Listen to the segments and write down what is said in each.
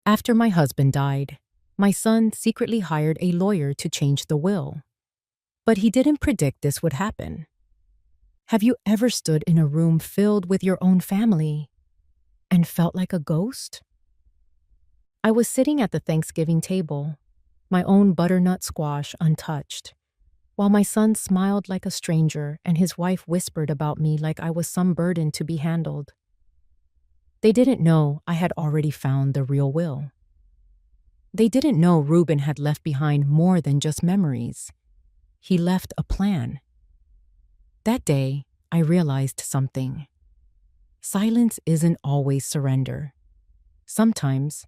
After my husband died, my son secretly hired a lawyer to change the will. But he didn't predict this would happen. Have you ever stood in a room filled with your own family and felt like a ghost? I was sitting at the Thanksgiving table, my own butternut squash untouched, while my son smiled like a stranger and his wife whispered about me like I was some burden to be handled. They didn't know I had already found the real will. They didn't know Reuben had left behind more than just memories. He left a plan. That day, I realized something. Silence isn't always surrender. Sometimes,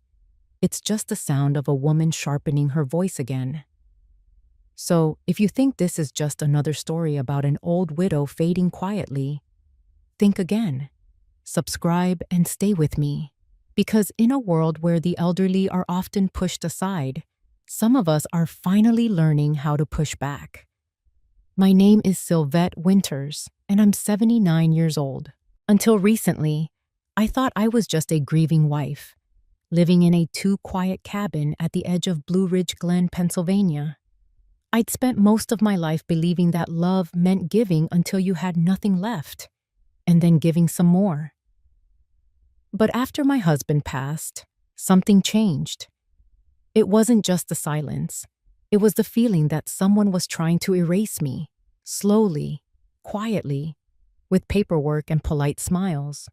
it's just the sound of a woman sharpening her voice again. So, if you think this is just another story about an old widow fading quietly, think again. Subscribe and stay with me. Because in a world where the elderly are often pushed aside, some of us are finally learning how to push back. My name is Sylvette Winters, and I'm 79 years old. Until recently, I thought I was just a grieving wife, living in a too-quiet cabin at the edge of Blue Ridge Glen, Pennsylvania. I'd spent most of my life believing that love meant giving until you had nothing left, and then giving some more. But after my husband passed, something changed. It wasn't just the silence. It was the feeling that someone was trying to erase me, slowly, quietly, with paperwork and polite smiles.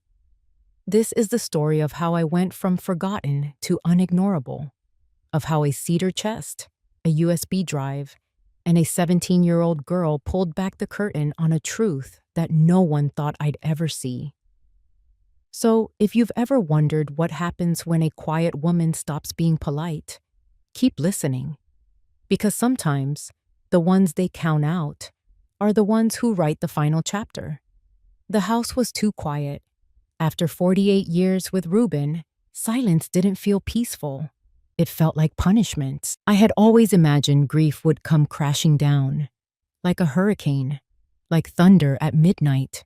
This is the story of how I went from forgotten to unignorable, of how a cedar chest, a USB drive, and a 17-year-old girl pulled back the curtain on a truth that no one thought I'd ever see. So, if you've ever wondered what happens when a quiet woman stops being polite, keep listening. Because sometimes, the ones they count out are the ones who write the final chapter. The house was too quiet. After 48 years with Reuben, silence didn't feel peaceful. It felt like punishment. I had always imagined grief would come crashing down, like a hurricane, like thunder at midnight.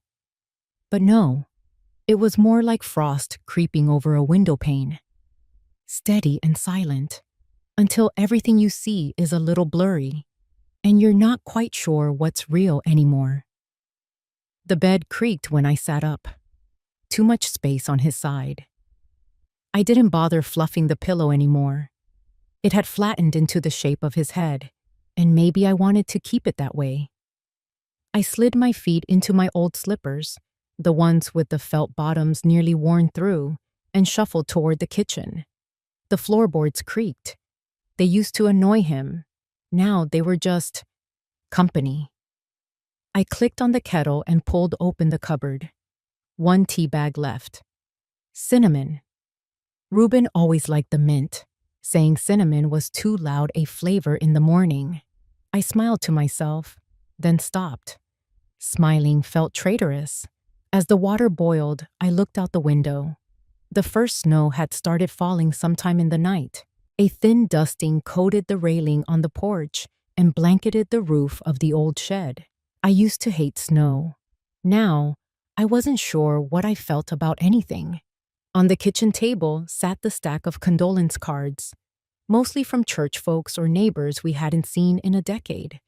But no. It was more like frost creeping over a window pane. Steady and silent, until everything you see is a little blurry, and you're not quite sure what's real anymore. The bed creaked when I sat up. Too much space on his side. I didn't bother fluffing the pillow anymore. It had flattened into the shape of his head, and maybe I wanted to keep it that way. I slid my feet into my old slippers, the ones with the felt bottoms nearly worn through, and shuffled toward the kitchen. The floorboards creaked. They used to annoy him. Now they were just company. I clicked on the kettle and pulled open the cupboard. One tea bag left. Cinnamon. Reuben always liked the mint, saying cinnamon was too loud a flavor in the morning. I smiled to myself, then stopped. Smiling felt traitorous. As the water boiled, I looked out the window. The first snow had started falling sometime in the night. A thin dusting coated the railing on the porch and blanketed the roof of the old shed. I used to hate snow. Now, I wasn't sure what I felt about anything. On the kitchen table sat the stack of condolence cards, mostly from church folks or neighbors we hadn't seen in a decade.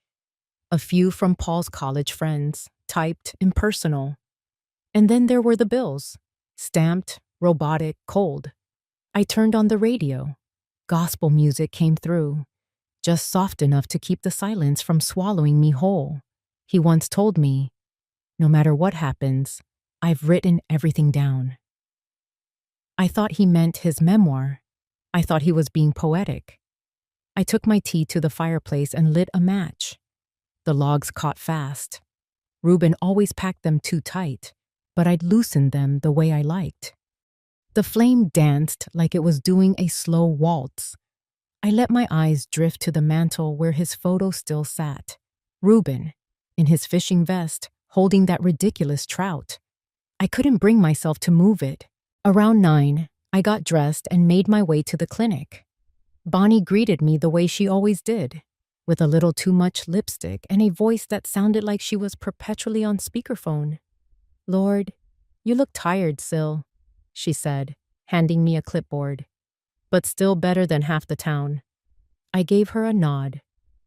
A few from Paul's college friends, typed impersonal. And then there were the bills, stamped, robotic, cold. I turned on the radio. Gospel music came through, just soft enough to keep the silence from swallowing me whole. He once told me, "No matter what happens, I've written everything down." I thought he meant his memoir. I thought he was being poetic. I took my tea to the fireplace and lit a match. The logs caught fast. Reuben always packed them too tight, but I'd loosened them the way I liked. The flame danced like it was doing a slow waltz. I let my eyes drift to the mantel where his photo still sat. Reuben, in his fishing vest, holding that ridiculous trout. I couldn't bring myself to move it. Around 9, I got dressed and made my way to the clinic. Bonnie greeted me the way she always did, with a little too much lipstick and a voice that sounded like she was perpetually on speakerphone. "Lord, you look tired, Syl," she said, handing me a clipboard. but still better than half the town. I gave her a nod,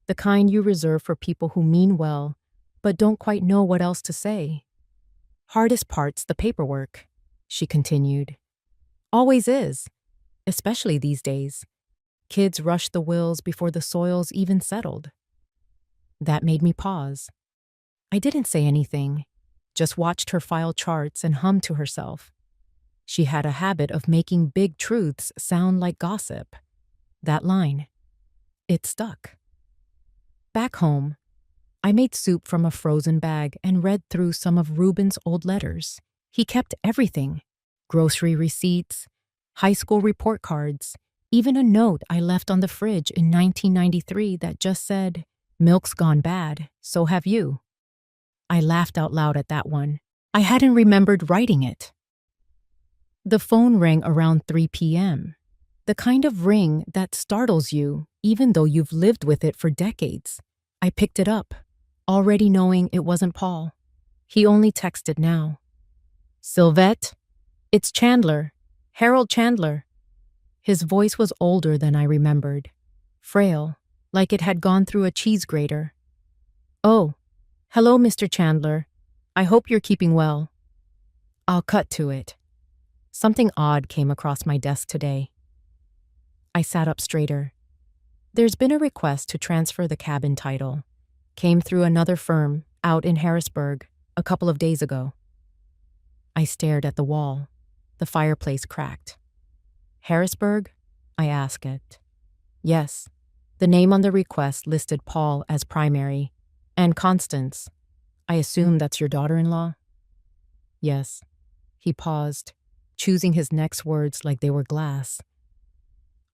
the kind you reserve for people who mean well, but don't quite know what else to say. Hardest part's the paperwork, she continued. Always is, especially these days. Kids rush the wills before the soil's even settled. That made me pause. I didn't say anything, just watched her file charts and hummed to herself. She had a habit of making big truths sound like gossip. That line. It stuck. Back home, I made soup from a frozen bag and read through some of Ruben's old letters. He kept everything: grocery receipts, high school report cards, even a note I left on the fridge in 1993 that just said, "Milk's gone bad, so have you." I laughed out loud at that one. I hadn't remembered writing it. The phone rang around 3 p.m. The kind of ring that startles you even though you've lived with it for decades. I picked it up, already knowing it wasn't Paul. He only texted now. "Sylvette, it's Chandler, Harold Chandler." His voice was older than I remembered, frail, like it had gone through a cheese grater. "Oh, hello, Mr. Chandler. I hope you're keeping well." I'll cut to it. Something odd came across my desk today. I sat up straighter. There's been a request to transfer the cabin title. Came through another firm out in Harrisburg a couple of days ago. I stared at the wall. The fireplace cracked. "Harrisburg?" I asked it. Yes. The name on the request listed Paul as primary, and Constance. I assume that's your daughter-in-law? Yes. He paused, choosing his next words like they were glass.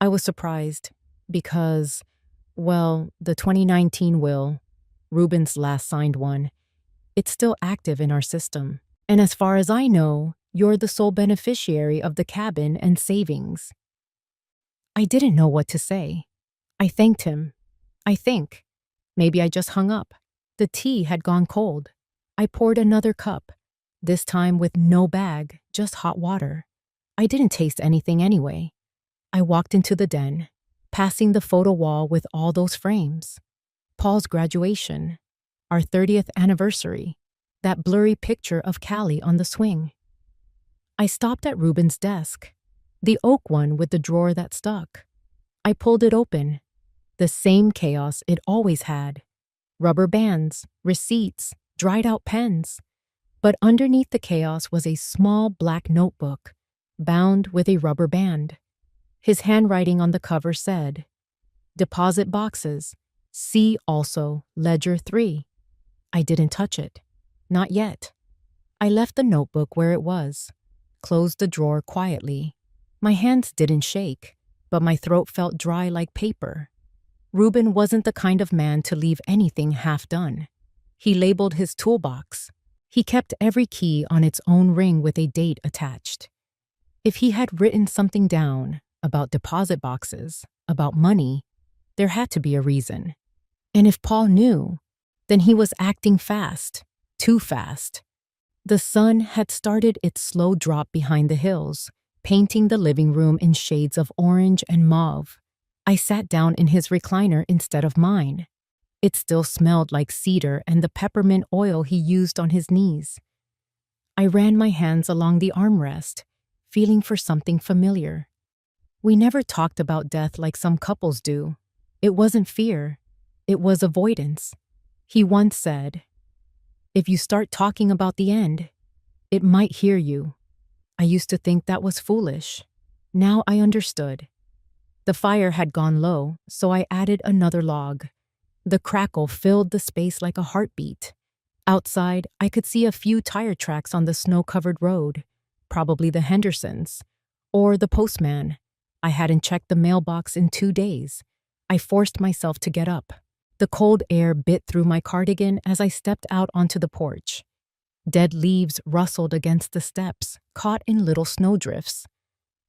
I was surprised because, well, the 2019 will, Ruben's last signed one, it's still active in our system. And as far as I know, you're the sole beneficiary of the cabin and savings. I didn't know what to say. I thanked him. I think. Maybe I just hung up. The tea had gone cold. I poured another cup, this time with no bag, just hot water. I didn't taste anything anyway. I walked into the den, passing the photo wall with all those frames. Paul's graduation, our 30th anniversary, that blurry picture of Callie on the swing. I stopped at Ruben's desk, the oak one with the drawer that stuck. I pulled it open. The same chaos it always had. Rubber bands, receipts, dried out pens. But underneath the chaos was a small black notebook, bound with a rubber band. His handwriting on the cover said, "Deposit boxes. See also Ledger 3. I didn't touch it. Not yet. I left the notebook where it was, closed the drawer quietly. My hands didn't shake, but my throat felt dry like paper. Ruben wasn't the kind of man to leave anything half done. He labeled his toolbox. He kept every key on its own ring with a date attached. If he had written something down about deposit boxes, about money, there had to be a reason. And if Paul knew, then he was acting fast, too fast. The sun had started its slow drop behind the hills, painting the living room in shades of orange and mauve. I sat down in his recliner instead of mine. It still smelled like cedar and the peppermint oil he used on his knees. I ran my hands along the armrest, feeling for something familiar. We never talked about death like some couples do. It wasn't fear. It was avoidance. He once said, "If you start talking about the end, it might hear you." I used to think that was foolish. Now I understood. The fire had gone low, so I added another log. The crackle filled the space like a heartbeat. Outside, I could see a few tire tracks on the snow-covered road, probably the Hendersons, or the postman. I hadn't checked the mailbox in 2 days. I forced myself to get up. The cold air bit through my cardigan as I stepped out onto the porch. Dead leaves rustled against the steps, caught in little snowdrifts.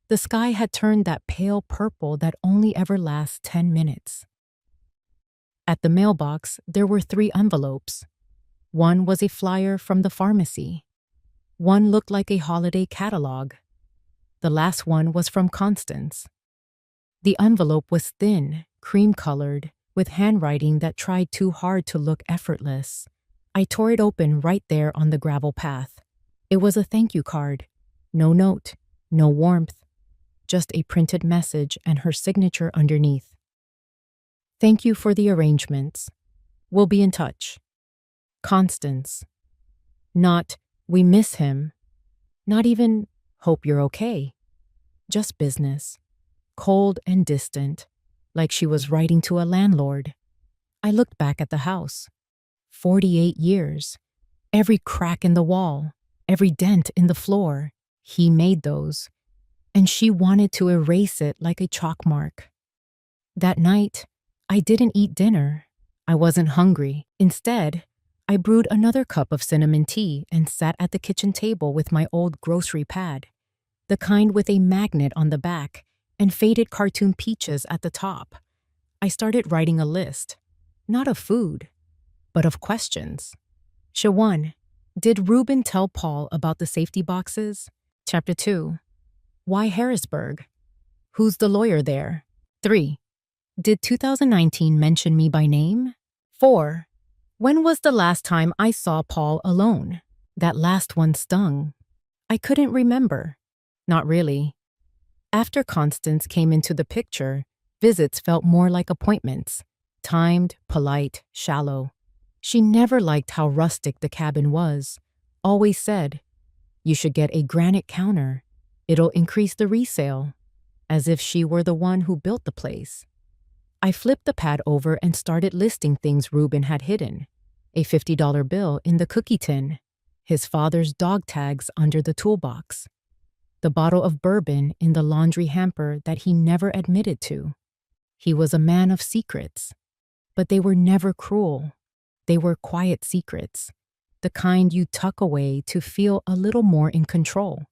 The sky had turned that pale purple that only ever lasts 10 minutes. At the mailbox, there were 3 envelopes. One was a flyer from the pharmacy. One looked like a holiday catalog. The last one was from Constance. The envelope was thin, cream-colored, with handwriting that tried too hard to look effortless. I tore it open right there on the gravel path. It was a thank you card. No note, no warmth, just a printed message and her signature underneath. Thank you for the arrangements. We'll be in touch. Constance. Not, we miss him. Not even, hope you're okay. Just business. Cold and distant, like she was writing to a landlord. I looked back at the house. 48 years. Every crack in the wall, every dent in the floor, he made those. And she wanted to erase it like a chalk mark. That night, I didn't eat dinner. I wasn't hungry. Instead, I brewed another cup of cinnamon tea and sat at the kitchen table with my old grocery pad, the kind with a magnet on the back and faded cartoon peaches at the top. I started writing a list, not of food, but of questions. Shawan, did Reuben tell Paul about the safety boxes? Chapter 2. Why Harrisburg? Who's the lawyer there? 3. Did 2019 mention me by name? 4. When was the last time I saw Paul alone? That last one stung. I couldn't remember. Not really. After Constance came into the picture, visits felt more like appointments. Timed, polite, shallow. She never liked how rustic the cabin was. Always said, "You should get a granite counter. It'll increase the resale." As if she were the one who built the place. I flipped the pad over and started listing things Reuben had hidden. A $50 bill in the cookie tin. His father's dog tags under the toolbox. The bottle of bourbon in the laundry hamper that he never admitted to. He was a man of secrets. But they were never cruel. They were quiet secrets. The kind you tuck away to feel a little more in control.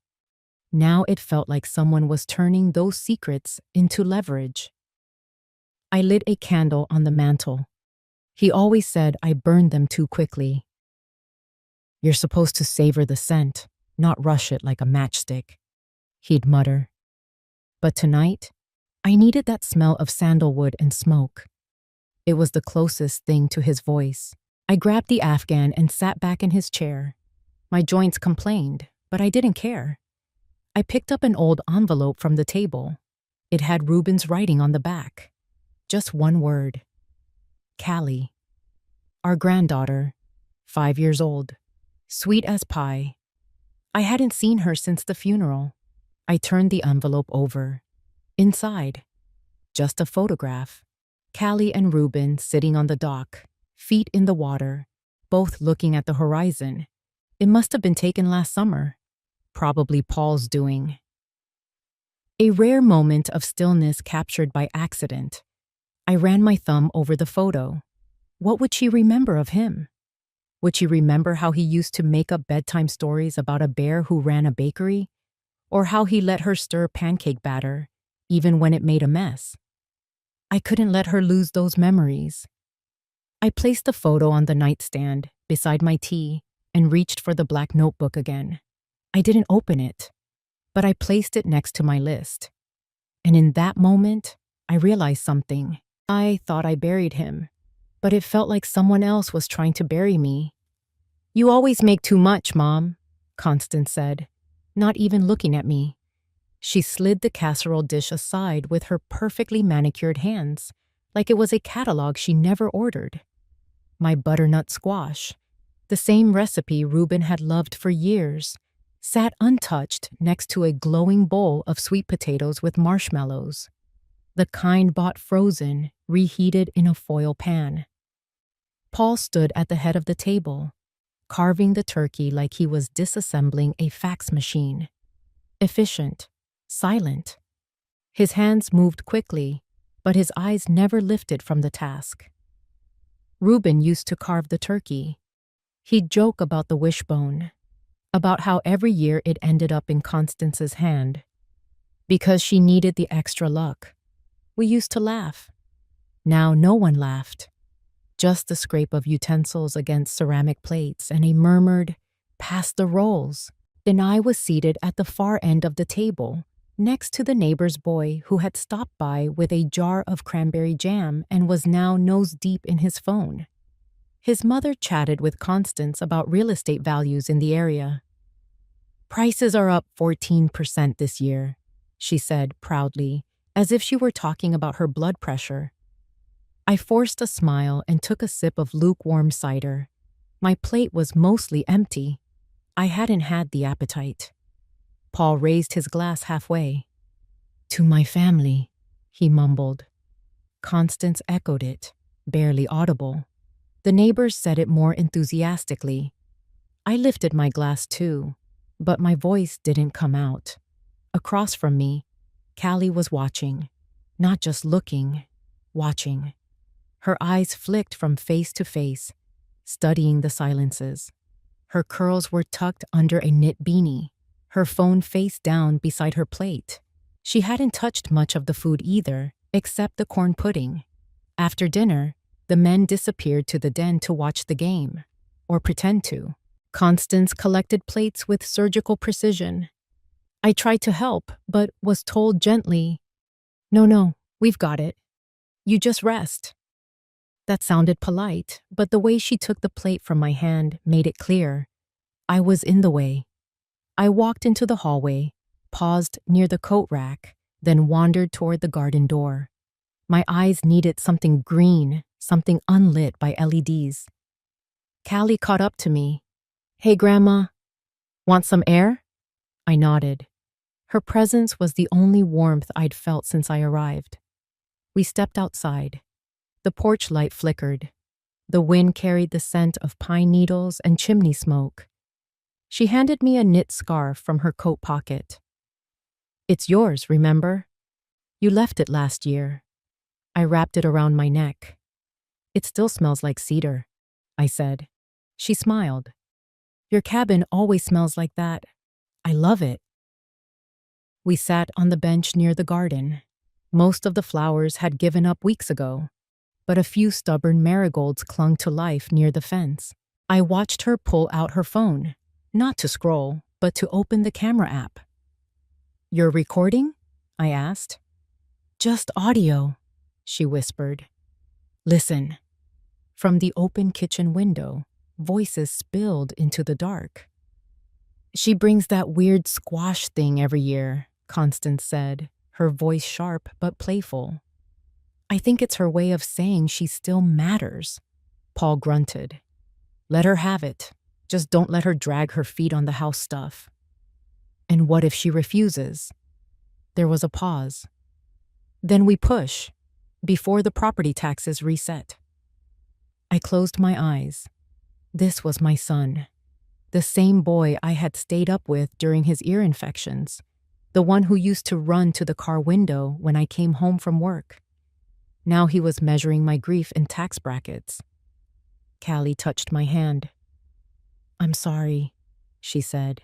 Now it felt like someone was turning those secrets into leverage. I lit a candle on the mantel. He always said I burned them too quickly. "You're supposed to savor the scent, not rush it like a matchstick," he'd mutter. But tonight, I needed that smell of sandalwood and smoke. It was the closest thing to his voice. I grabbed the Afghan and sat back in his chair. My joints complained, but I didn't care. I picked up an old envelope from the table. It had Reuben's writing on the back. Just one word. Callie. Our granddaughter, 5 years old. Sweet as pie. I hadn't seen her since the funeral. I turned the envelope over. Inside, just a photograph. Callie and Reuben sitting on the dock, feet in the water, both looking at the horizon. It must have been taken last summer. Probably Paul's doing. A rare moment of stillness captured by accident. I ran my thumb over the photo. What would she remember of him? Would she remember how he used to make up bedtime stories about a bear who ran a bakery? Or how he let her stir pancake batter, even when it made a mess? I couldn't let her lose those memories. I placed the photo on the nightstand beside my tea and reached for the black notebook again. I didn't open it, but I placed it next to my list. And in that moment, I realized something. I thought I buried him, but it felt like someone else was trying to bury me. "You always make too much, Mom," Constance said, not even looking at me. She slid the casserole dish aside with her perfectly manicured hands, like it was a catalog she never ordered. My butternut squash, the same recipe Reuben had loved for years, sat untouched next to a glowing bowl of sweet potatoes with marshmallows. The kind bought frozen, reheated in a foil pan. Paul stood at the head of the table, carving the turkey like he was disassembling a fax machine. Efficient, silent. His hands moved quickly, but his eyes never lifted from the task. Reuben used to carve the turkey. He'd joke about the wishbone, about how every year it ended up in Constance's hand. Because she needed the extra luck. We used to laugh. Now no one laughed. Just the scrape of utensils against ceramic plates and a murmured, "Pass the rolls." Then I was seated at the far end of the table, next to the neighbor's boy who had stopped by with a jar of cranberry jam and was now nose deep in his phone. His mother chatted with Constance about real estate values in the area. "Prices are up 14% this year," she said proudly, as if she were talking about her blood pressure. I forced a smile and took a sip of lukewarm cider. My plate was mostly empty. I hadn't had the appetite. Paul raised his glass halfway. "To my family," he mumbled. Constance echoed it, barely audible. The neighbors said it more enthusiastically. I lifted my glass too, but my voice didn't come out. Across from me, Callie was watching, not just looking, watching. Her eyes flicked from face to face, studying the silences. Her curls were tucked under a knit beanie, her phone face down beside her plate. She hadn't touched much of the food either, except the corn pudding. After dinner, the men disappeared to the den to watch the game, or pretend to. Constance collected plates with surgical precision. I tried to help, but was told gently, No, we've got it. You just rest." That sounded polite, but the way she took the plate from my hand made it clear. I was in the way. I walked into the hallway, paused near the coat rack, then wandered toward the garden door. My eyes needed something green, something unlit by LEDs. Callie caught up to me. "Hey, Grandma. Want some air?" I nodded. Her presence was the only warmth I'd felt since I arrived. We stepped outside. The porch light flickered. The wind carried the scent of pine needles and chimney smoke. She handed me a knit scarf from her coat pocket. "It's yours, remember? You left it last year." I wrapped it around my neck. "It still smells like cedar," I said. She smiled. "Your cabin always smells like that. I love it." We sat on the bench near the garden. Most of the flowers had given up weeks ago, but a few stubborn marigolds clung to life near the fence. I watched her pull out her phone, not to scroll, but to open the camera app. "You're recording?" I asked. "Just audio," she whispered. "Listen." From the open kitchen window, voices spilled into the dark. "She brings that weird squash thing every year," Constance said, her voice sharp but playful. "I think it's her way of saying she still matters." Paul grunted. "Let her have it. Just don't let her drag her feet on the house stuff." "And what if she refuses?" There was a pause. "Then we push, before the property taxes reset." I closed my eyes. This was my son. The same boy I had stayed up with during his ear infections. The one who used to run to the car window when I came home from work. Now he was measuring my grief in tax brackets. Callie touched my hand. "I'm sorry," she said.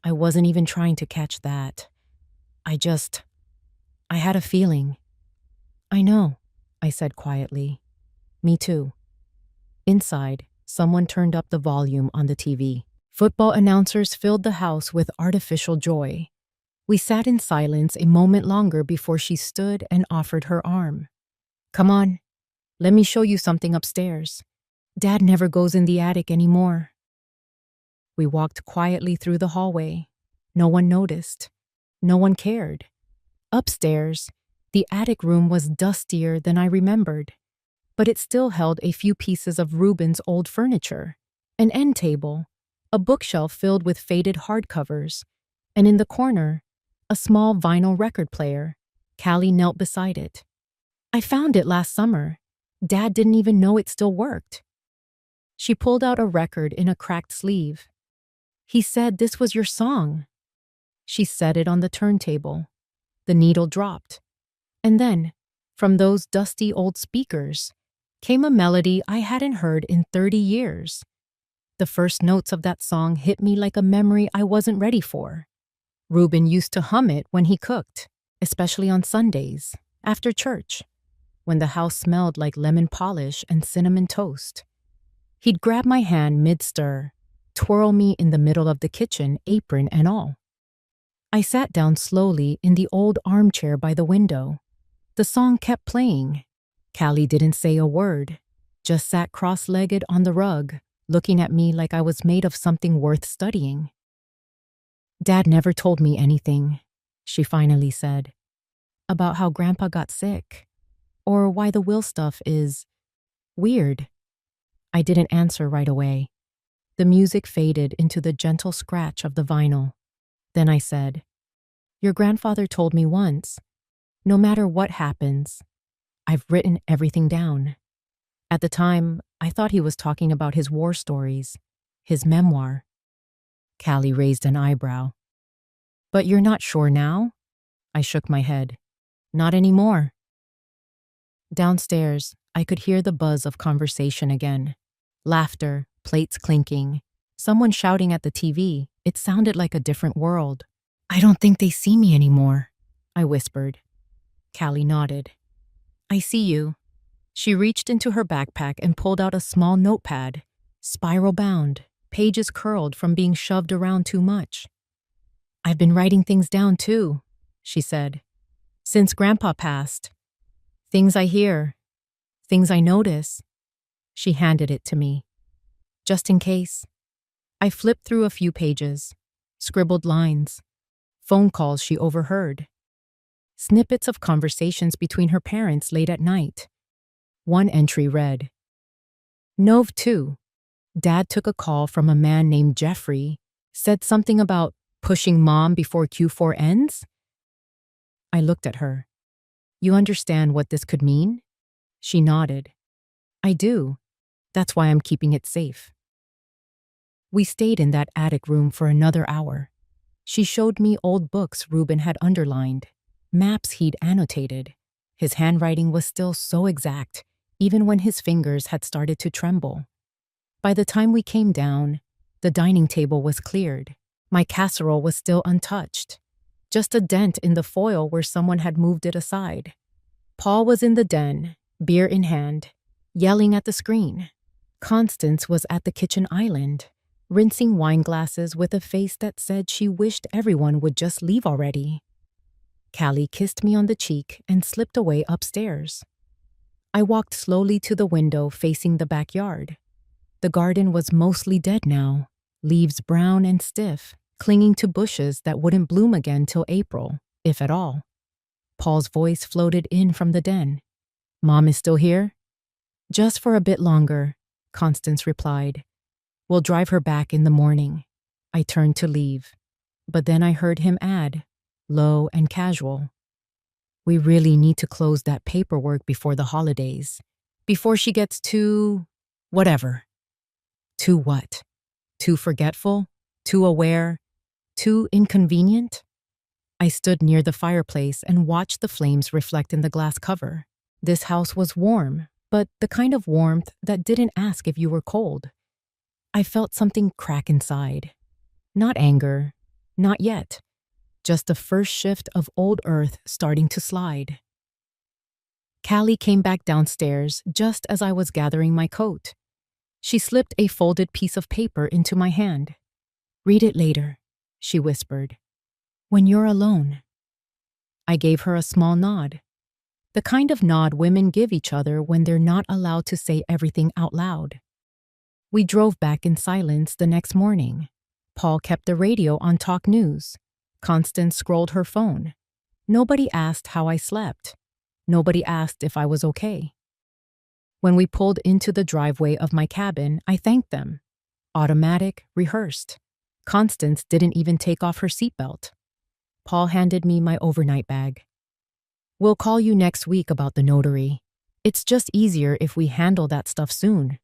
"I wasn't even trying to catch that. I had a feeling." "I know," I said quietly. "Me too." Inside, someone turned up the volume on the TV. Football announcers filled the house with artificial joy. We sat in silence a moment longer before she stood and offered her arm. "Come on, let me show you something upstairs. Dad never goes in the attic anymore." We walked quietly through the hallway. No one noticed. No one cared. Upstairs, the attic room was dustier than I remembered, but it still held a few pieces of Ruben's old furniture, an end table, a bookshelf filled with faded hardcovers, and in the corner, a small vinyl record player. Callie knelt beside it. "I found it last summer. Dad didn't even know it still worked." She pulled out a record in a cracked sleeve. "He said this was your song." She set it on the turntable. The needle dropped. And then, from those dusty old speakers, came a melody I hadn't heard in 30 years. The first notes of that song hit me like a memory I wasn't ready for. Ruben used to hum it when he cooked, especially on Sundays, after church, when the house smelled like lemon polish and cinnamon toast. He'd grab my hand mid-stir, twirl me in the middle of the kitchen, apron and all. I sat down slowly in the old armchair by the window. The song kept playing. Callie didn't say a word, just sat cross-legged on the rug, looking at me like I was made of something worth studying. "Dad never told me anything," she finally said, "about how Grandpa got sick, or why the will stuff is weird." I didn't answer right away. The music faded into the gentle scratch of the vinyl. Then I said, "Your grandfather told me once, no matter what happens, I've written everything down." At the time, I thought he was talking about his war stories, his memoir. Callie raised an eyebrow. "But you're not sure now?" I shook my head. "Not anymore." Downstairs, I could hear the buzz of conversation again. Laughter, plates clinking, someone shouting at the TV. It sounded like a different world. "I don't think they see me anymore," I whispered. Callie nodded. "I see you." She reached into her backpack and pulled out a small notepad, spiral-bound, pages curled from being shoved around too much. "I've been writing things down too," she said. "Since Grandpa passed. Things I hear, things I notice." She handed it to me. "Just in case." I flipped through a few pages, scribbled lines, phone calls she overheard, snippets of conversations between her parents late at night. One entry read, "Nov 2. Dad took a call from a man named Jeffrey, said something about pushing Mom before Q4 ends." I looked at her. "You understand what this could mean?" She nodded. "I do. That's why I'm keeping it safe." We stayed in that attic room for another hour. She showed me old books Reuben had underlined, maps he'd annotated. His handwriting was still so exact, even when his fingers had started to tremble. By the time we came down, the dining table was cleared. My casserole was still untouched, just a dent in the foil where someone had moved it aside. Paul was in the den, beer in hand, yelling at the screen. Constance was at the kitchen island, rinsing wine glasses with a face that said she wished everyone would just leave already. Callie kissed me on the cheek and slipped away upstairs. I walked slowly to the window facing the backyard. The garden was mostly dead now, leaves brown and stiff, clinging to bushes that wouldn't bloom again till April, if at all. Paul's voice floated in from the den. "Mom is still here?" "Just for a bit longer," Constance replied. "We'll drive her back in the morning." I turned to leave, but then I heard him add, low and casual, "We really need to close that paperwork before the holidays. Before she gets too... whatever." Too what? Too forgetful? Too aware? Too inconvenient? I stood near the fireplace and watched the flames reflect in the glass cover. This house was warm, but the kind of warmth that didn't ask if you were cold. I felt something crack inside. Not anger, not yet. Just the first shift of old earth starting to slide. Callie came back downstairs just as I was gathering my coat. She slipped a folded piece of paper into my hand. "Read it later," she whispered. "When you're alone." I gave her a small nod. The kind of nod women give each other when they're not allowed to say everything out loud. We drove back in silence the next morning. Paul kept the radio on Talk News. Constance scrolled her phone. Nobody asked how I slept. Nobody asked if I was okay. When we pulled into the driveway of my cabin, I thanked them. Automatic, rehearsed. Constance didn't even take off her seatbelt. Paul handed me my overnight bag. "We'll call you next week about the notary. It's just easier if we handle that stuff soon."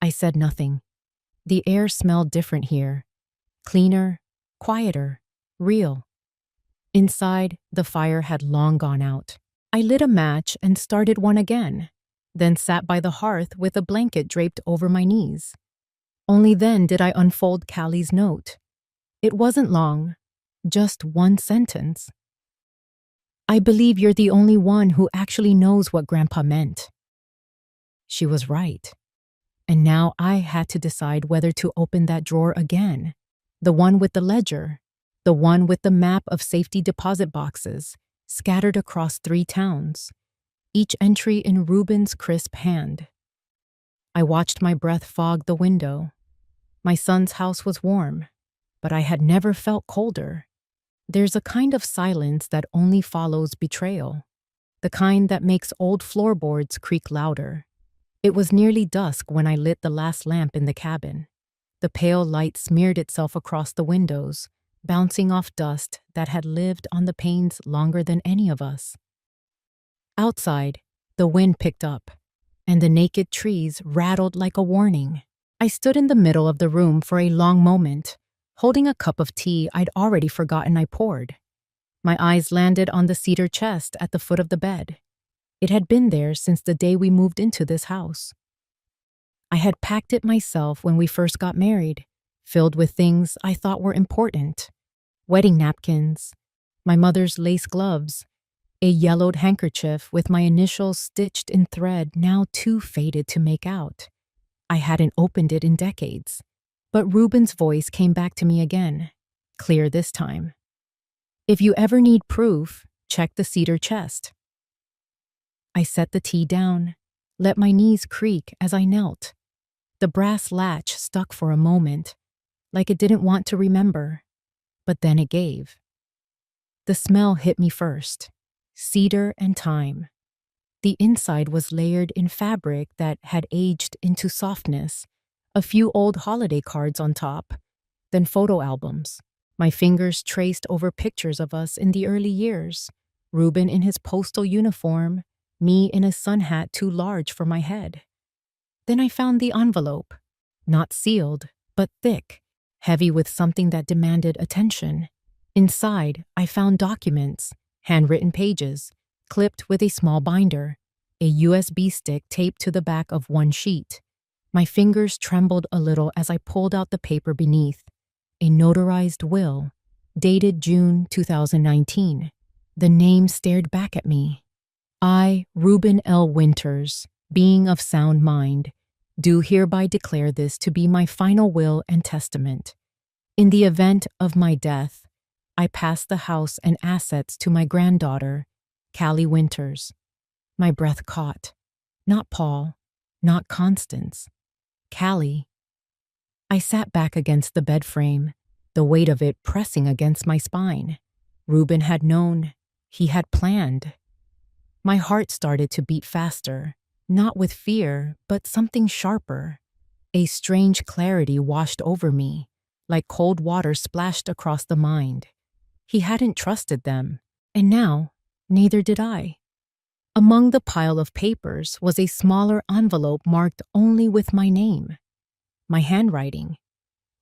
I said nothing. The air smelled different here. Cleaner, quieter, real. Inside, the fire had long gone out. I lit a match and started one again, then sat by the hearth with a blanket draped over my knees. Only then did I unfold Callie's note. It wasn't long, just one sentence. "I believe you're the only one who actually knows what Grandpa meant." She was right. And now I had to decide whether to open that drawer again, the one with the ledger, the one with the map of safety deposit boxes scattered across 3 towns, each entry in Reuben's crisp hand. I watched my breath fog the window. My son's house was warm, but I had never felt colder. There's a kind of silence that only follows betrayal, the kind that makes old floorboards creak louder. It was nearly dusk when I lit the last lamp in the cabin. The pale light smeared itself across the windows, bouncing off dust that had lived on the panes longer than any of us. Outside, the wind picked up, and the naked trees rattled like a warning. I stood in the middle of the room for a long moment, holding a cup of tea I'd already forgotten I poured. My eyes landed on the cedar chest at the foot of the bed. It had been there since the day we moved into this house. I had packed it myself when we first got married, filled with things I thought were important. Wedding napkins, my mother's lace gloves, a yellowed handkerchief with my initials stitched in thread now too faded to make out. I hadn't opened it in decades, but Reuben's voice came back to me again, clear this time. If you ever need proof, check the cedar chest. I set the tea down, let my knees creak as I knelt. The brass latch stuck for a moment, like it didn't want to remember, but then it gave. The smell hit me first, cedar and thyme. The inside was layered in fabric that had aged into softness, a few old holiday cards on top, then photo albums. My fingers traced over pictures of us in the early years, Reuben in his postal uniform, me in a sun hat too large for my head. Then I found the envelope, not sealed, but thick, heavy with something that demanded attention. Inside, I found documents, handwritten pages, clipped with a small binder, a USB stick taped to the back of one sheet. My fingers trembled a little as I pulled out the paper beneath, a notarized will, dated June 2019. The name stared back at me. I, Reuben L. Winters, being of sound mind, do hereby declare this to be my final will and testament. In the event of my death, I pass the house and assets to my granddaughter, Callie Winters. My breath caught. Not Paul, not Constance. Callie. I sat back against the bed frame, the weight of it pressing against my spine. Reuben had known. He had planned. My heart started to beat faster, not with fear, but something sharper. A strange clarity washed over me, like cold water splashed across the mind. He hadn't trusted them, and now, neither did I. Among the pile of papers was a smaller envelope marked only with my name. My handwriting.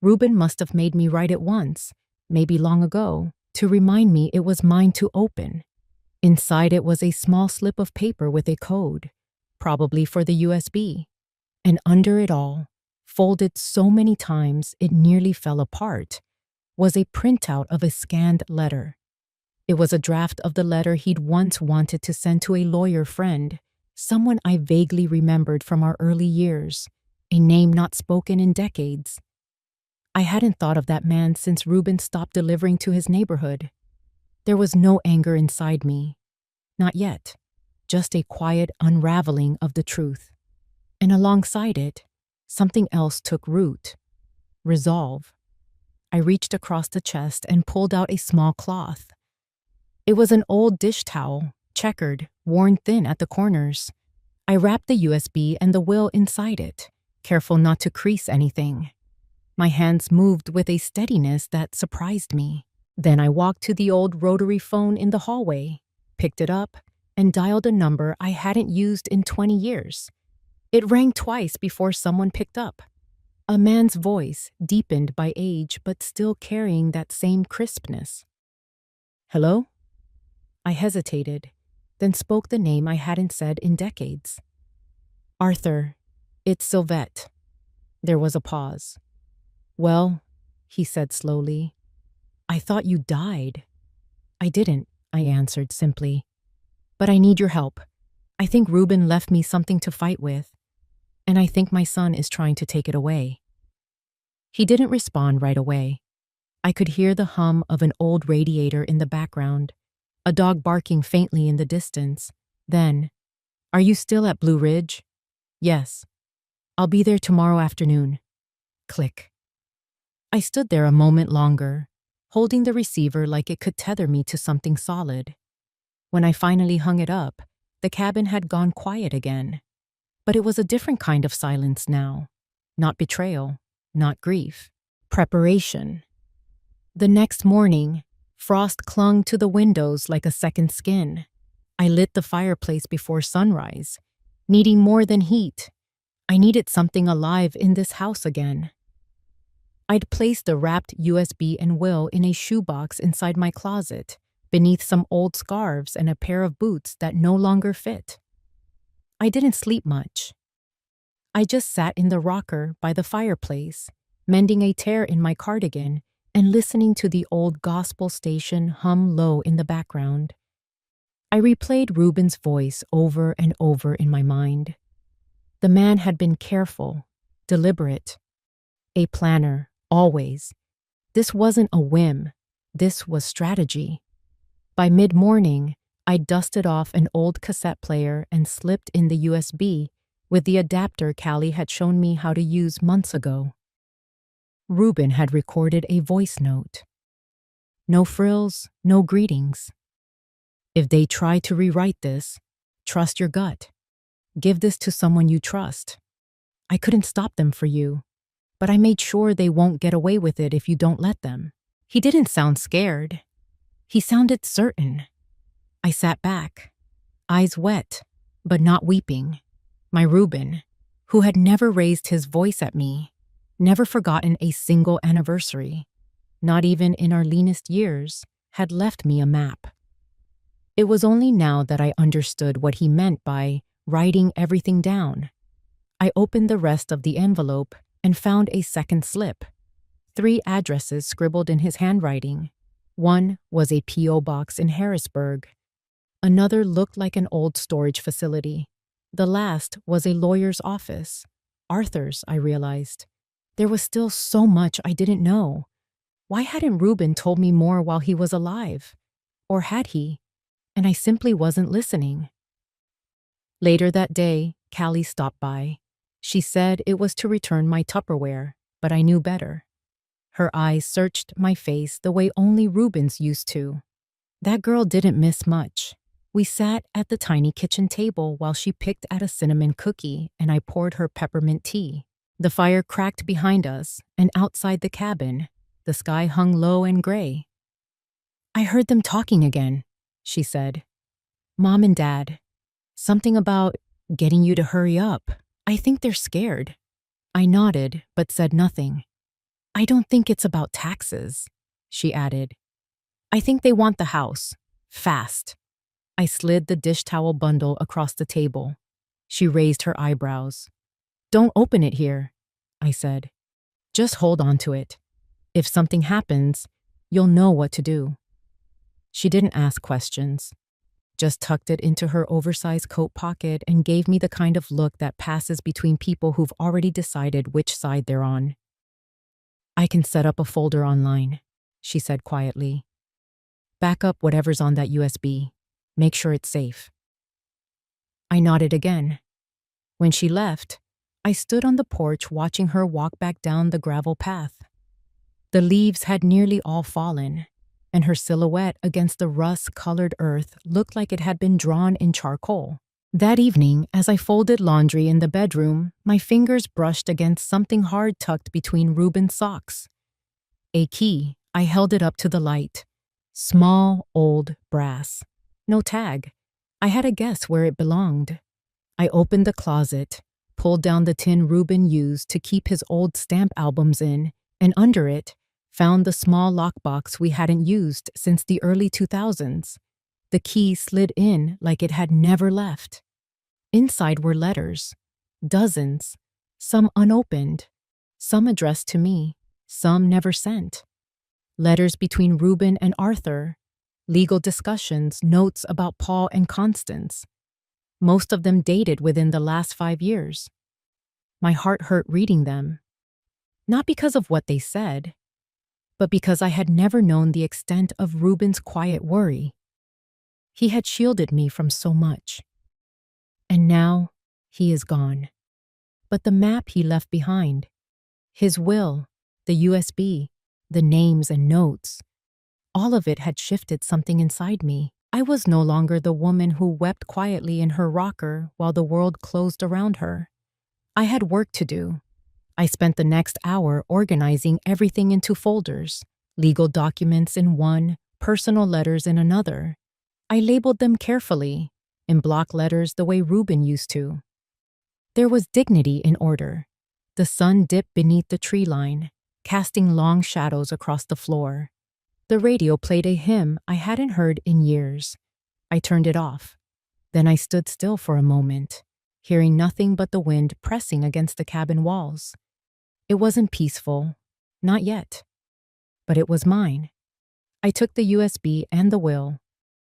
Reuben must have made me write it once, maybe long ago, to remind me it was mine to open. Inside it was a small slip of paper with a code, probably for the USB. And under it all, folded so many times it nearly fell apart, was a printout of a scanned letter. It was a draft of the letter he'd once wanted to send to a lawyer friend, someone I vaguely remembered from our early years, a name not spoken in decades. I hadn't thought of that man since Reuben stopped delivering to his neighborhood. There was no anger inside me. Not yet. Just a quiet unraveling of the truth. And alongside it, something else took root. Resolve. I reached across the chest and pulled out a small cloth. It was an old dish towel, checkered, worn thin at the corners. I wrapped the USB and the will inside it, careful not to crease anything. My hands moved with a steadiness that surprised me. Then I walked to the old rotary phone in the hallway, picked it up, and dialed a number I hadn't used in 20 years. It rang twice before someone picked up. A man's voice, deepened by age but still carrying that same crispness. Hello? I hesitated, then spoke the name I hadn't said in decades. Arthur, it's Sylvette. There was a pause. Well, he said slowly, I thought you died. I didn't, I answered simply. But I need your help. I think Reuben left me something to fight with, and I think my son is trying to take it away. He didn't respond right away. I could hear the hum of an old radiator in the background, a dog barking faintly in the distance. Then, "Are you still at Blue Ridge?" "Yes. I'll be there tomorrow afternoon." Click. I stood there a moment longer, holding the receiver like it could tether me to something solid. When I finally hung it up, the cabin had gone quiet again. But it was a different kind of silence now. Not betrayal, not grief. Preparation. The next morning, frost clung to the windows like a second skin. I lit the fireplace before sunrise, needing more than heat. I needed something alive in this house again. I'd placed the wrapped USB and will in a shoebox inside my closet, beneath some old scarves and a pair of boots that no longer fit. I didn't sleep much. I just sat in the rocker by the fireplace, mending a tear in my cardigan and listening to the old gospel station hum low in the background. I replayed Reuben's voice over and over in my mind. The man had been careful, deliberate, a planner, always. This wasn't a whim. This was strategy. By mid-morning, I dusted off an old cassette player and slipped in the USB with the adapter Callie had shown me how to use months ago. Reuben had recorded a voice note. No frills, no greetings. If they try to rewrite this, trust your gut. Give this to someone you trust. I couldn't stop them for you, but I made sure they won't get away with it if you don't let them. He didn't sound scared. He sounded certain. I sat back, eyes wet, but not weeping. My Reuben, who had never raised his voice at me, never forgotten a single anniversary, not even in our leanest years, had left me a map. It was only now that I understood what he meant by writing everything down. I opened the rest of the envelope and found a second slip. 3 addresses scribbled in his handwriting. One was a P.O. box in Harrisburg. Another looked like an old storage facility. The last was a lawyer's office. Arthur's, I realized. There was still so much I didn't know. Why hadn't Reuben told me more while he was alive? Or had he? And I simply wasn't listening. Later that day, Callie stopped by. She said it was to return my Tupperware, but I knew better. Her eyes searched my face the way only Reuben's used to. That girl didn't miss much. We sat at the tiny kitchen table while she picked at a cinnamon cookie and I poured her peppermint tea. The fire cracked behind us, and outside the cabin, the sky hung low and gray. "I heard them talking again," she said. "Mom and Dad. Something about getting you to hurry up. I think they're scared." I nodded, but said nothing. "I don't think it's about taxes," she added. "I think they want the house. Fast." I slid the dish towel bundle across the table. She raised her eyebrows. "Don't open it here," I said. "Just hold on to it. If something happens, you'll know what to do." She didn't ask questions, just tucked it into her oversized coat pocket and gave me the kind of look that passes between people who've already decided which side they're on. "I can set up a folder online," she said quietly. "Back up whatever's on that USB. Make sure it's safe." I nodded again. When she left, I stood on the porch watching her walk back down the gravel path. The leaves had nearly all fallen, and her silhouette against the rust-colored earth looked like it had been drawn in charcoal. That evening, as I folded laundry in the bedroom, my fingers brushed against something hard tucked between Reuben's socks. A key. I held it up to the light. Small, old brass. No tag. I had to guess where it belonged. I opened the closet, pulled down the tin Reuben used to keep his old stamp albums in, and under it, found the small lockbox we hadn't used since the early 2000s. The key slid in like it had never left. Inside were letters. Dozens. Some unopened. Some addressed to me. Some never sent. Letters between Reuben and Arthur. Legal discussions, notes about Paul and Constance. Most of them dated within the last 5 years. My heart hurt reading them. Not because of what they said, but because I had never known the extent of Reuben's quiet worry. He had shielded me from so much. And now, he is gone. But the map he left behind, his will, the USB, the names and notes, all of it had shifted something inside me. I was no longer the woman who wept quietly in her rocker while the world closed around her. I had work to do. I spent the next hour organizing everything into folders, legal documents in one, personal letters in another. I labeled them carefully, in block letters the way Reuben used to. There was dignity in order. The sun dipped beneath the tree line, casting long shadows across the floor. The radio played a hymn I hadn't heard in years. I turned it off. Then I stood still for a moment, hearing nothing but the wind pressing against the cabin walls. It wasn't peaceful, not yet. But it was mine. I took the USB and the will,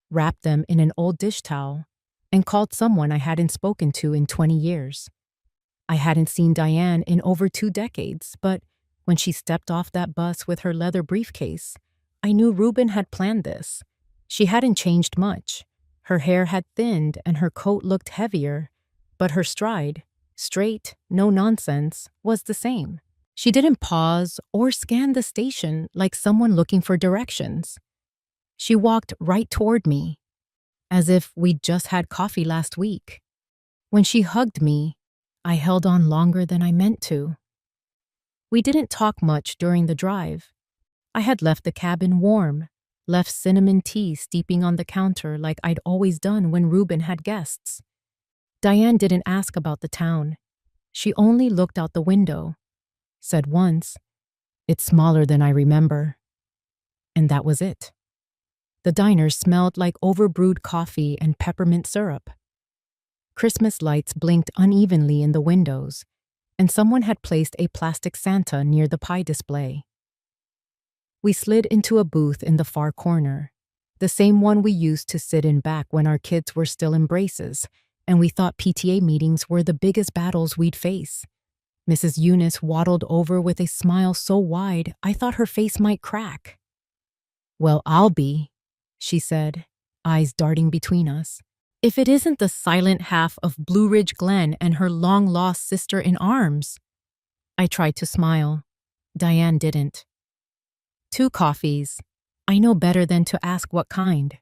wrapped them in an old dish towel, and called someone I hadn't spoken to in 20 years. I hadn't seen Diane in over 2 decades, but when she stepped off that bus with her leather briefcase, I knew Reuben had planned this. She hadn't changed much. Her hair had thinned and her coat looked heavier, but her stride, straight, no nonsense, was the same. She didn't pause or scan the station like someone looking for directions. She walked right toward me, as if we'd just had coffee last week. When she hugged me, I held on longer than I meant to. We didn't talk much during the drive. I had left the cabin warm, left cinnamon tea steeping on the counter like I'd always done when Reuben had guests. Diane didn't ask about the town. She only looked out the window, said once, "It's smaller than I remember." And that was it. The diner smelled like overbrewed coffee and peppermint syrup. Christmas lights blinked unevenly in the windows, and someone had placed a plastic Santa near the pie display. We slid into a booth in the far corner, the same one we used to sit in back when our kids were still in braces, and we thought PTA meetings were the biggest battles we'd face. Mrs. Eunice waddled over with a smile so wide I thought her face might crack. "Well, I'll be," she said, eyes darting between us, "if it isn't the silent half of Blue Ridge Glen and her long-lost sister in arms." I tried to smile. Diane didn't. "2 coffees. I know better than to ask what kind."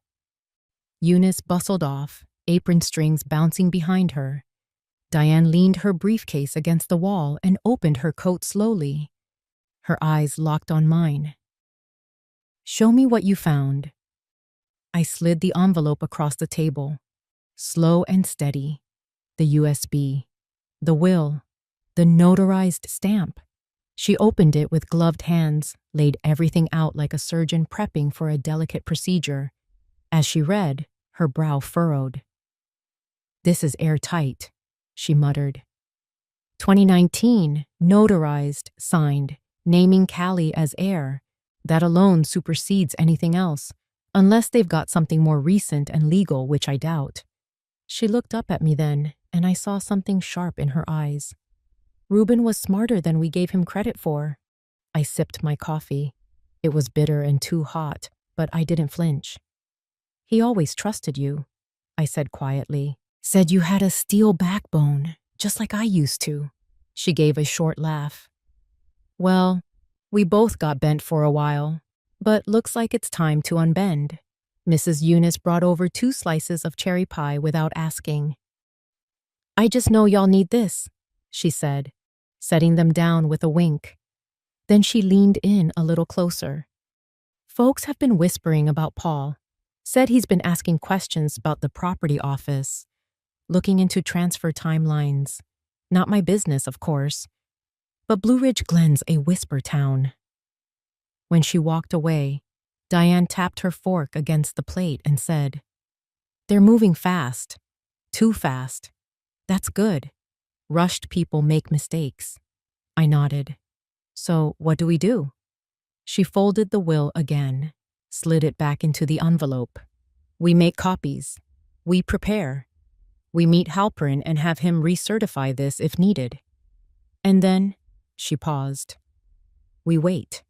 Eunice bustled off, apron strings bouncing behind her. Diane leaned her briefcase against the wall and opened her coat slowly. Her eyes locked on mine. "Show me what you found." I slid the envelope across the table. Slow and steady. The USB. The will. The notarized stamp. She opened it with gloved hands, laid everything out like a surgeon prepping for a delicate procedure. As she read, her brow furrowed. "This is airtight," she muttered. 2019, notarized, signed, naming Callie as heir. That alone supersedes anything else, unless they've got something more recent and legal, which I doubt. She looked up at me then, and I saw something sharp in her eyes. Reuben was smarter than we gave him credit for. I sipped my coffee. It was bitter and too hot, but I didn't flinch. "He always trusted you," I said quietly. "Said you had a steel backbone, just like I used to." She gave a short laugh. "Well, we both got bent for a while, but looks like it's time to unbend." Mrs. Eunice brought over 2 slices of cherry pie without asking. "I just know y'all need this," she said, setting them down with a wink. Then she leaned in a little closer. "Folks have been whispering about Paul. Said he's been asking questions about the property office, looking into transfer timelines. Not my business, of course. But Blue Ridge Glen's a whisper town." When she walked away, Diane tapped her fork against the plate and said, "They're moving fast. Too fast. That's good. Rushed people make mistakes." I nodded. "So what do we do?" She folded the will again, slid it back into the envelope. "We make copies. We prepare. We meet Halperin and have him recertify this if needed. And then," she paused, "we wait."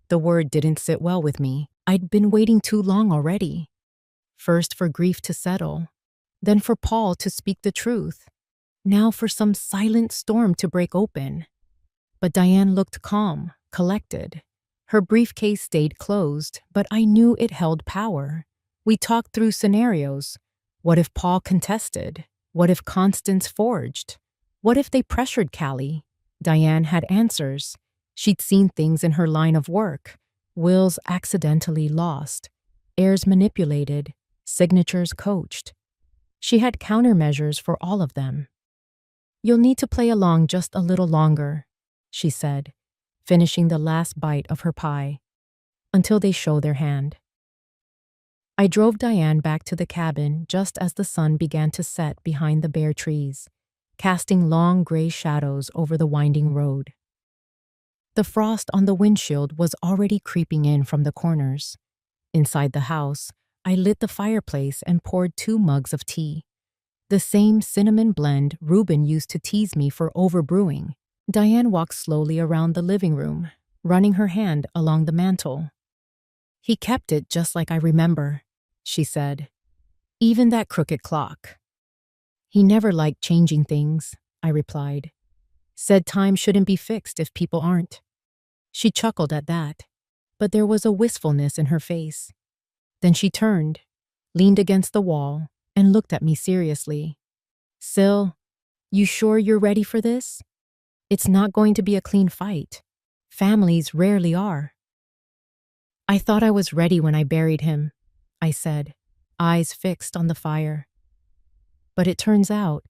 The word didn't sit well with me. I'd been waiting too long already. First for grief to settle, then for Paul to speak the truth. Now for some silent storm to break open. But Diane looked calm, collected. Her briefcase stayed closed, but I knew it held power. We talked through scenarios. What if Paul contested? What if Constance forged? What if they pressured Callie? Diane had answers. She'd seen things in her line of work. Wills accidentally lost. Heirs manipulated. Signatures coached. She had countermeasures for all of them. "You'll need to play along just a little longer," she said, finishing the last bite of her pie, "until they show their hand." I drove Diane back to the cabin just as the sun began to set behind the bare trees, casting long gray shadows over the winding road. The frost on the windshield was already creeping in from the corners. Inside the house, I lit the fireplace and poured 2 mugs of tea. The same cinnamon blend Reuben used to tease me for overbrewing. Diane walked slowly around the living room, running her hand along the mantel. "He kept it just like I remember," she said. "Even that crooked clock." "He never liked changing things," I replied. "Said time shouldn't be fixed if people aren't." She chuckled at that, but there was a wistfulness in her face. Then she turned, leaned against the wall, and looked at me seriously. "Sil, you sure you're ready for this? It's not going to be a clean fight. Families rarely are." "I thought I was ready when I buried him," I said, eyes fixed on the fire. "But it turns out,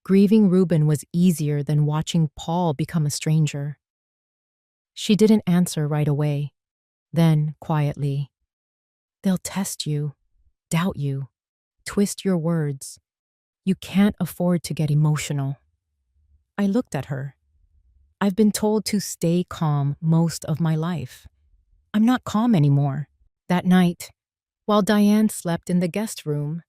grieving Reuben was easier than watching Paul become a stranger." She didn't answer right away. Then, quietly, "They'll test you, doubt you, twist your words. You can't afford to get emotional." I looked at her. I've been told to stay calm most of my life. I'm not calm anymore. That night, while Diane slept in the guest room,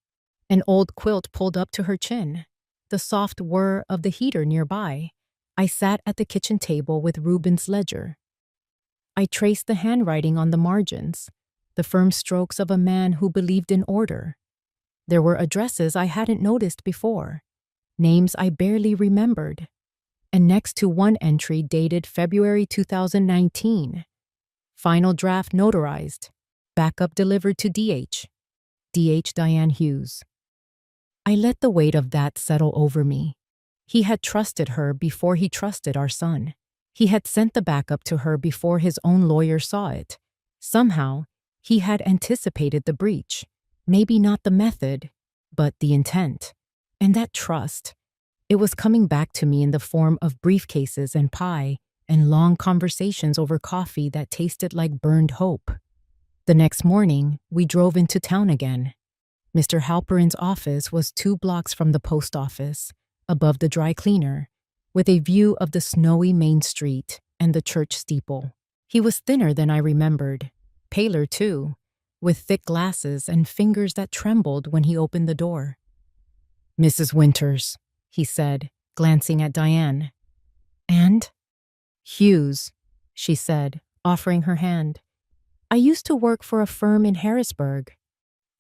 an old quilt pulled up to her chin, the soft whir of the heater nearby, I sat at the kitchen table with Reuben's ledger. I traced the handwriting on the margins, the firm strokes of a man who believed in order. There were addresses I hadn't noticed before, names I barely remembered, and next to one entry dated February 2019, final draft notarized, backup delivered to DH Diane Hughes. I let the weight of that settle over me. He had trusted her before he trusted our son. He had sent the backup to her before his own lawyer saw it. Somehow, he had anticipated the breach. Maybe not the method, but the intent. And that trust, it was coming back to me in the form of briefcases and pie and long conversations over coffee that tasted like burned hope. The next morning, we drove into town again. Mr. Halperin's office was 2 blocks from the post office, above the dry cleaner, with a view of the snowy main street and the church steeple. He was thinner than I remembered, paler too, with thick glasses and fingers that trembled when he opened the door. "Mrs. Winters," he said, glancing at Diane. "And?" "Hughes," she said, offering her hand. "I used to work for a firm in Harrisburg."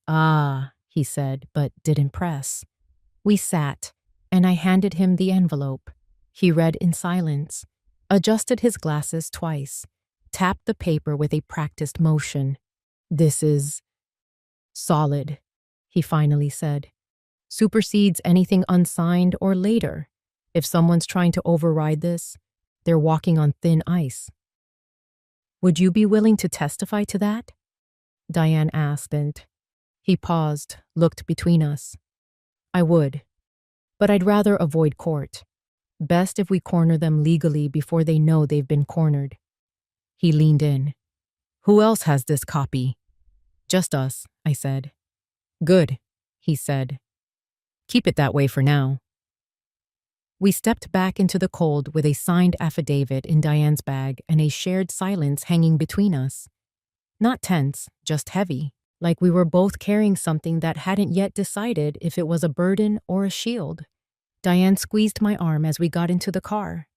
"Ah," he said, but didn't press. We sat, and I handed him the envelope. He read in silence, adjusted his glasses twice, tapped the paper with a practiced motion. "This is solid," he finally said. "Supersedes anything unsigned or later. If someone's trying to override this, they're walking on thin ice." "Would you be willing to testify to that?" Diane asked, and he paused, looked between us. "I would, but I'd rather avoid court. Best if we corner them legally before they know they've been cornered." He leaned in. "Who else has this copy?" "Just us," I said. "Good," he said. "Keep it that way for now." We stepped back into the cold with a signed affidavit in Diane's bag and a shared silence hanging between us. Not tense, just heavy, like we were both carrying something that hadn't yet decided if it was a burden or a shield. Diane squeezed my arm as we got into the car.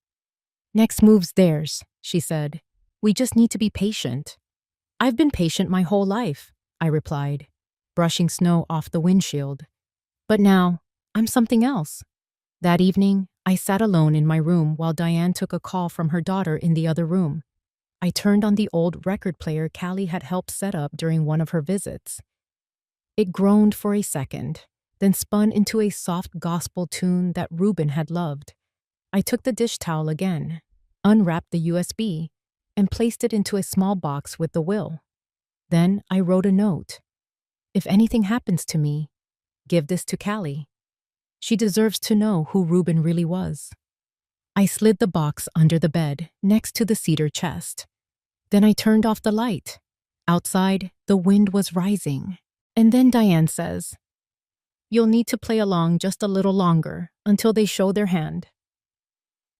"Next move's theirs," she said. "We just need to be patient." I've been patient my whole life, I replied, brushing snow off the windshield. But now, I'm something else. That evening, I sat alone in my room while Diane took a call from her daughter in the other room. I turned on the old record player Callie had helped set up during one of her visits. It groaned for a second, then spun into a soft gospel tune that Reuben had loved. I took the dish towel again, unwrapped the USB, and placed it into a small box with the will. Then I wrote a note. If anything happens to me, give this to Callie. She deserves to know who Reuben really was. I slid the box under the bed, next to the cedar chest. Then I turned off the light. Outside, the wind was rising. And then Diane says, "You'll need to play along just a little longer until they show their hand."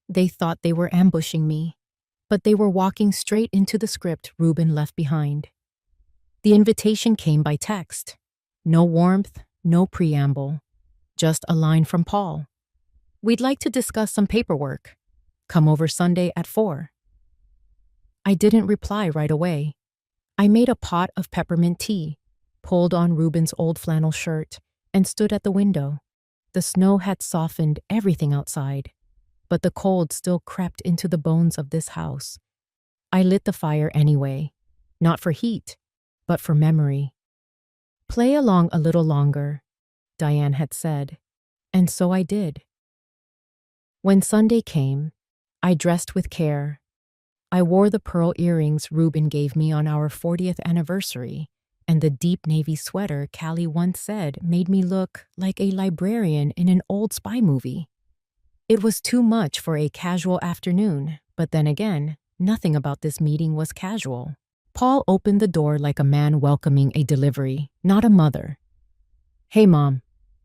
They thought they were ambushing me, but they were walking straight into the script Reuben left behind. The invitation came by text. No warmth, no preamble. Just a line from Paul. "We'd like to discuss some paperwork. Come over Sunday at 4. I didn't reply right away. I made a pot of peppermint tea, pulled on Reuben's old flannel shirt, and stood at the window. The snow had softened everything outside, but the cold still crept into the bones of this house. I lit the fire anyway, not for heat, but for memory. "Play along a little longer," Diane had said, and so I did. When Sunday came, I dressed with care. I wore the pearl earrings Reuben gave me on our 40th anniversary, and the deep navy sweater Callie once said made me look like a librarian in an old spy movie. It was too much for a casual afternoon, but then again, nothing about this meeting was casual. Paul opened the door like a man welcoming a delivery, not a mother. "Hey, Mom,"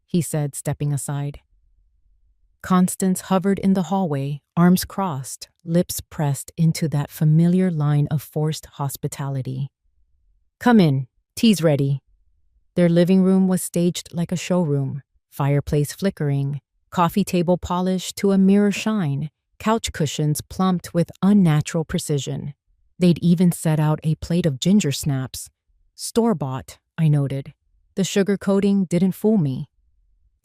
he said, stepping aside. Constance hovered in the hallway, arms crossed, lips pressed into that familiar line of forced hospitality. "Come in, tea's ready." Their living room was staged like a showroom, fireplace flickering, coffee table polished to a mirror shine, couch cushions plumped with unnatural precision. They'd even set out a plate of ginger snaps. Store-bought, I noted. The sugar coating didn't fool me.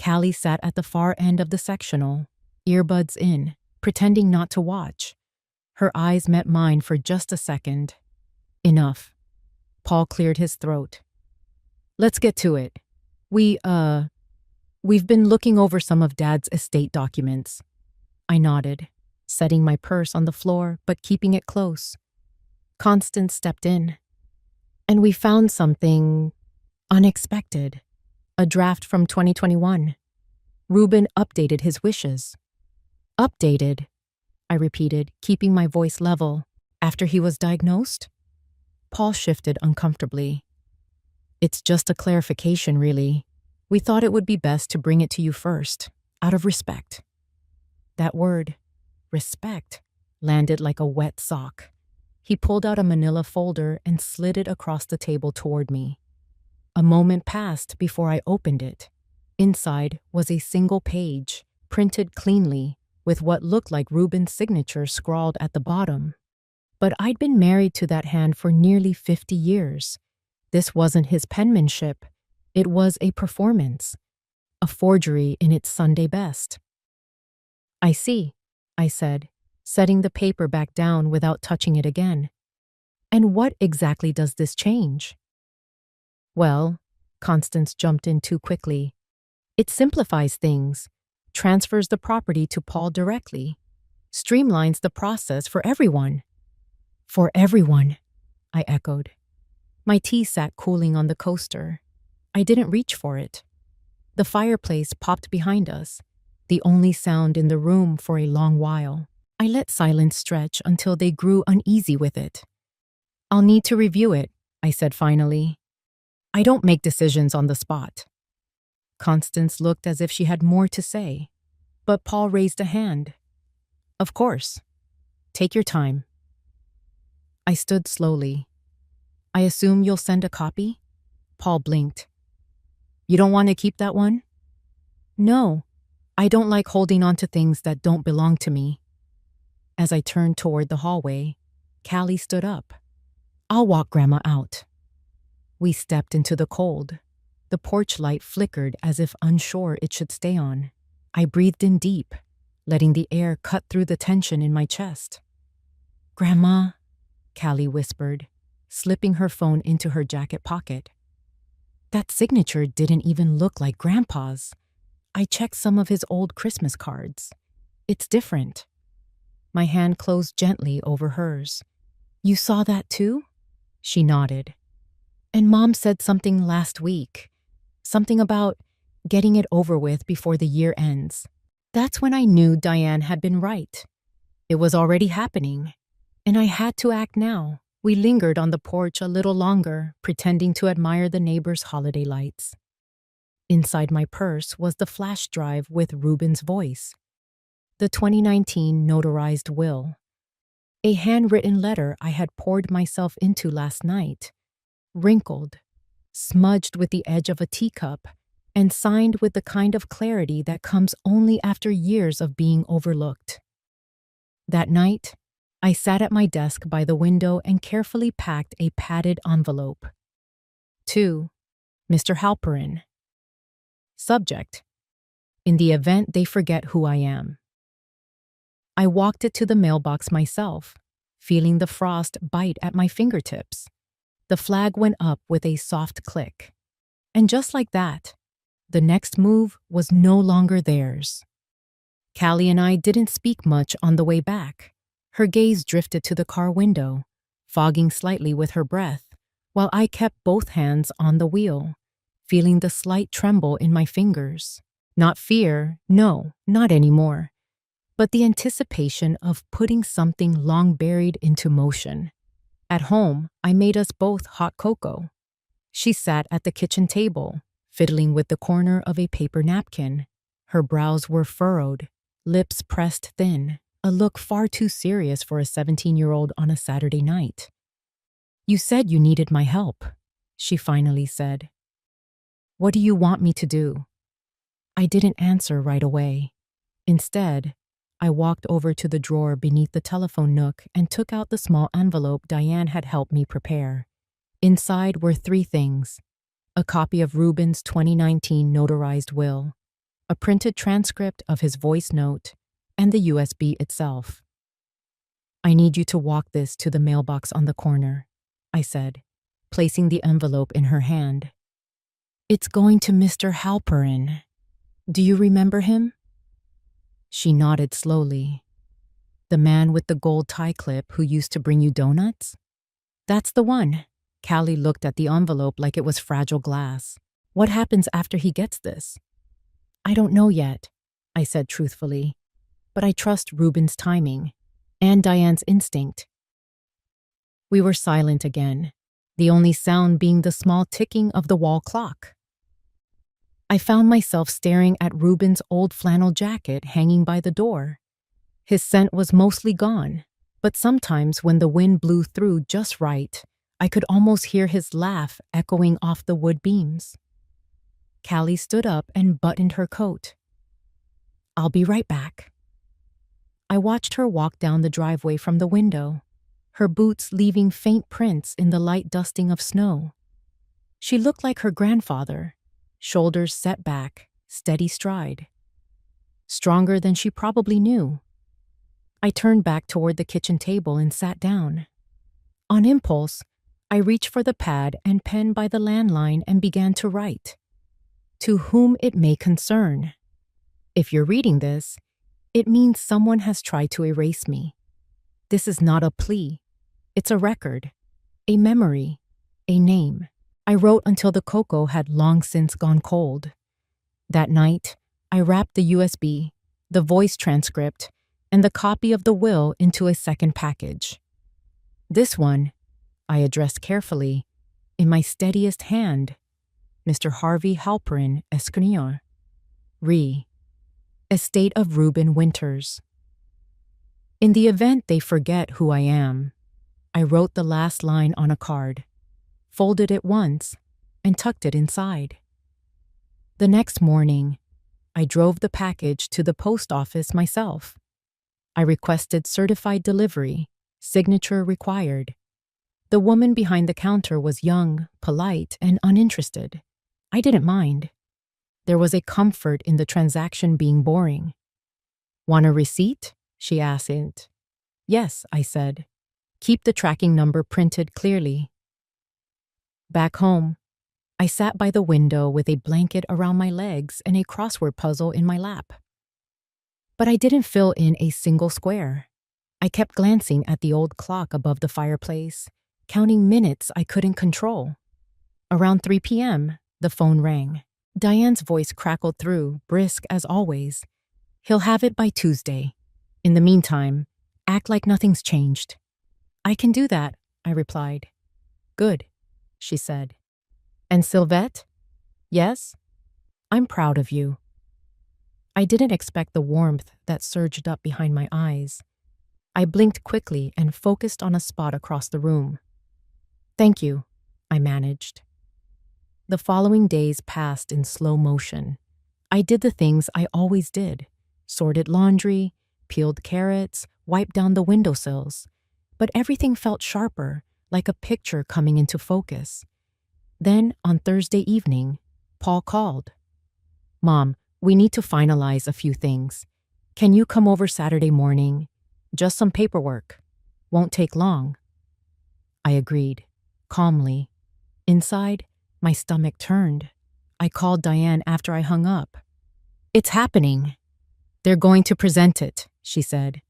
Callie sat at the far end of the sectional, earbuds in, pretending not to watch. Her eyes met mine for just a second. "Enough." Paul cleared his throat. "Let's get to it. We've been looking over some of Dad's estate documents." I nodded, setting my purse on the floor but keeping it close. Constance stepped in. "And we found something unexpected. A draft from 2021. Reuben updated his wishes." "Updated," I repeated, keeping my voice level. "After he was diagnosed?" Paul shifted uncomfortably. "It's just a clarification, really. We thought it would be best to bring it to you first, out of respect." That word, respect, landed like a wet sock. He pulled out a manila folder and slid it across the table toward me. A moment passed before I opened it. Inside was a single page, printed cleanly, with what looked like Reuben's signature scrawled at the bottom. But I'd been married to that hand for nearly 50 years. This wasn't his penmanship. It was a performance, a forgery in its Sunday best. "I see," I said, setting the paper back down without touching it again. "And what exactly does this change?" "Well," Constance jumped in too quickly, "it simplifies things, transfers the property to Paul directly, streamlines the process for everyone." "For everyone," I echoed. My tea sat cooling on the coaster. I didn't reach for it. The fireplace popped behind us, the only sound in the room for a long while. I let silence stretch until they grew uneasy with it. "I'll need to review it," I said finally. "I don't make decisions on the spot." Constance looked as if she had more to say, but Paul raised a hand. "Of course. Take your time." I stood slowly. "I assume you'll send a copy?" Paul blinked. "You don't want to keep that one?" "No. I don't like holding on to things that don't belong to me." As I turned toward the hallway, Callie stood up. I'll walk Grandma out. We stepped into the cold. The porch light flickered as if unsure it should stay on. I breathed in deep, letting the air cut through the tension in my chest. Grandma, Callie whispered, slipping her phone into her jacket pocket. That signature didn't even look like Grandpa's. I checked some of his old Christmas cards. It's different. My hand closed gently over hers. You saw that too? She nodded. And Mom said something last week. Something about getting it over with before the year ends. That's when I knew Diane had been right. It was already happening, and I had to act now. We lingered on the porch a little longer, pretending to admire the neighbors' holiday lights. Inside my purse was the flash drive with Ruben's voice. The 2019 notarized will. A handwritten letter I had poured myself into last night. Wrinkled, smudged with the edge of a teacup, and signed with the kind of clarity that comes only after years of being overlooked. That night, I sat at my desk by the window and carefully packed a padded envelope. To Mr. Halperin. Subject: in the event they forget who I am. I walked it to the mailbox myself, feeling the frost bite at my fingertips. The flag went up with a soft click. And just like that, the next move was no longer theirs. Callie and I didn't speak much on the way back. Her gaze drifted to the car window, fogging slightly with her breath, while I kept both hands on the wheel, feeling the slight tremble in my fingers. Not fear, no, not anymore, but the anticipation of putting something long buried into motion. At home, I made us both hot cocoa. She sat at the kitchen table, fiddling with the corner of a paper napkin. Her brows were furrowed, lips pressed thin, a look far too serious for a 17-year-old on a Saturday night. You said you needed my help, she finally said. What do you want me to do? I didn't answer right away. Instead, I walked over to the drawer beneath the telephone nook and took out the small envelope Diane had helped me prepare. Inside were 3 things: a copy of Ruben's 2019 notarized will, a printed transcript of his voice note, and the USB itself. I need you to walk this to the mailbox on the corner, I said, placing the envelope in her hand. It's going to Mr. Halperin. Do you remember him? She nodded slowly. The man with the gold tie clip who used to bring you donuts? That's the one. Callie looked at the envelope like it was fragile glass. What happens after he gets this? I don't know yet, I said truthfully, but I trust Ruben's timing and Diane's instinct. We were silent again, the only sound being the small ticking of the wall clock. I found myself staring at Ruben's old flannel jacket hanging by the door. His scent was mostly gone, but sometimes when the wind blew through just right, I could almost hear his laugh echoing off the wood beams. Callie stood up and buttoned her coat. I'll be right back. I watched her walk down the driveway from the window, her boots leaving faint prints in the light dusting of snow. She looked like her grandfather, shoulders set back, steady stride. Stronger than she probably knew. I turned back toward the kitchen table and sat down. On impulse, I reached for the pad and pen by the landline and began to write. To whom it may concern. If you're reading this, it means someone has tried to erase me. This is not a plea. It's a record, a memory, a name. I wrote until the cocoa had long since gone cold. That night, I wrapped the USB, the voice transcript, and the copy of the will into a second package. This one, I addressed carefully, in my steadiest hand, Mr. Harvey Halperin, Escrigneur. Re. Estate of Ruben Winters. In the event they forget who I am, I wrote the last line on a card, folded it once, and tucked it inside. The next morning, I drove the package to the post office myself. I requested certified delivery, signature required. The woman behind the counter was young, polite, and uninterested. I didn't mind. There was a comfort in the transaction being boring. "Want a receipt?" she asked. "Yes," I said. "Keep the tracking number printed clearly." Back home, I sat by the window with a blanket around my legs and a crossword puzzle in my lap. But I didn't fill in a single square. I kept glancing at the old clock above the fireplace, counting minutes I couldn't control. Around 3 p.m., the phone rang. Diane's voice crackled through, brisk as always. "He'll have it by Tuesday. In the meantime, act like nothing's changed." "I can do that," I replied. "Good," she said. "And Sylvette?" "Yes? I'm proud of you." I didn't expect the warmth that surged up behind my eyes. I blinked quickly and focused on a spot across the room. "Thank you," I managed. The following days passed in slow motion. I did the things I always did: sorted laundry, peeled carrots, wiped down the windowsills. But everything felt sharper, like a picture coming into focus. Then, on Thursday evening, Paul called. "Mom, we need to finalize a few things. Can you come over Saturday morning? Just some paperwork. Won't take long." I agreed, calmly. Inside, my stomach turned. I called Diane after I hung up. "It's happening. They're going to present it," she said.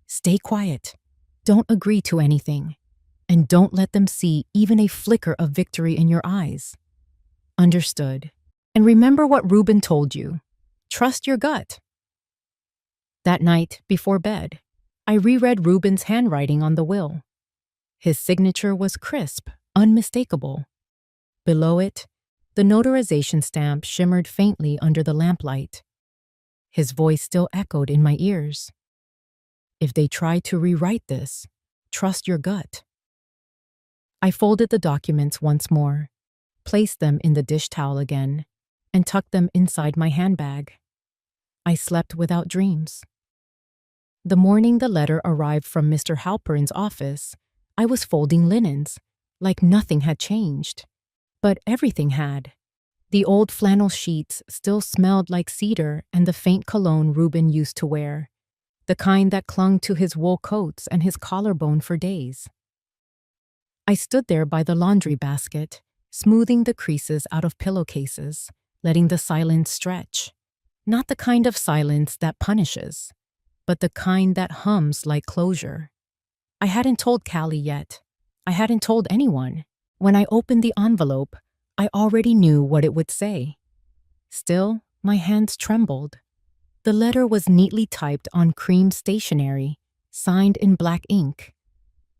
"Stay quiet. Don't agree to anything. And don't let them see even a flicker of victory in your eyes." "Understood. And remember what Ruben told you. Trust your gut." That night, before bed, I reread Ruben's handwriting on the will. His signature was crisp, unmistakable. Below it, the notarization stamp shimmered faintly under the lamplight. His voice still echoed in my ears. "If they try to rewrite this, trust your gut." I folded the documents once more, placed them in the dish towel again, and tucked them inside my handbag. I slept without dreams. The morning the letter arrived from Mr. Halperin's office, I was folding linens, like nothing had changed. But everything had. The old flannel sheets still smelled like cedar and the faint cologne Ruben used to wear, the kind that clung to his wool coats and his collarbone for days. I stood there by the laundry basket, smoothing the creases out of pillowcases, letting the silence stretch. Not the kind of silence that punishes, but the kind that hums like closure. I hadn't told Callie yet. I hadn't told anyone. When I opened the envelope, I already knew what it would say. Still, my hands trembled. The letter was neatly typed on cream stationery, signed in black ink.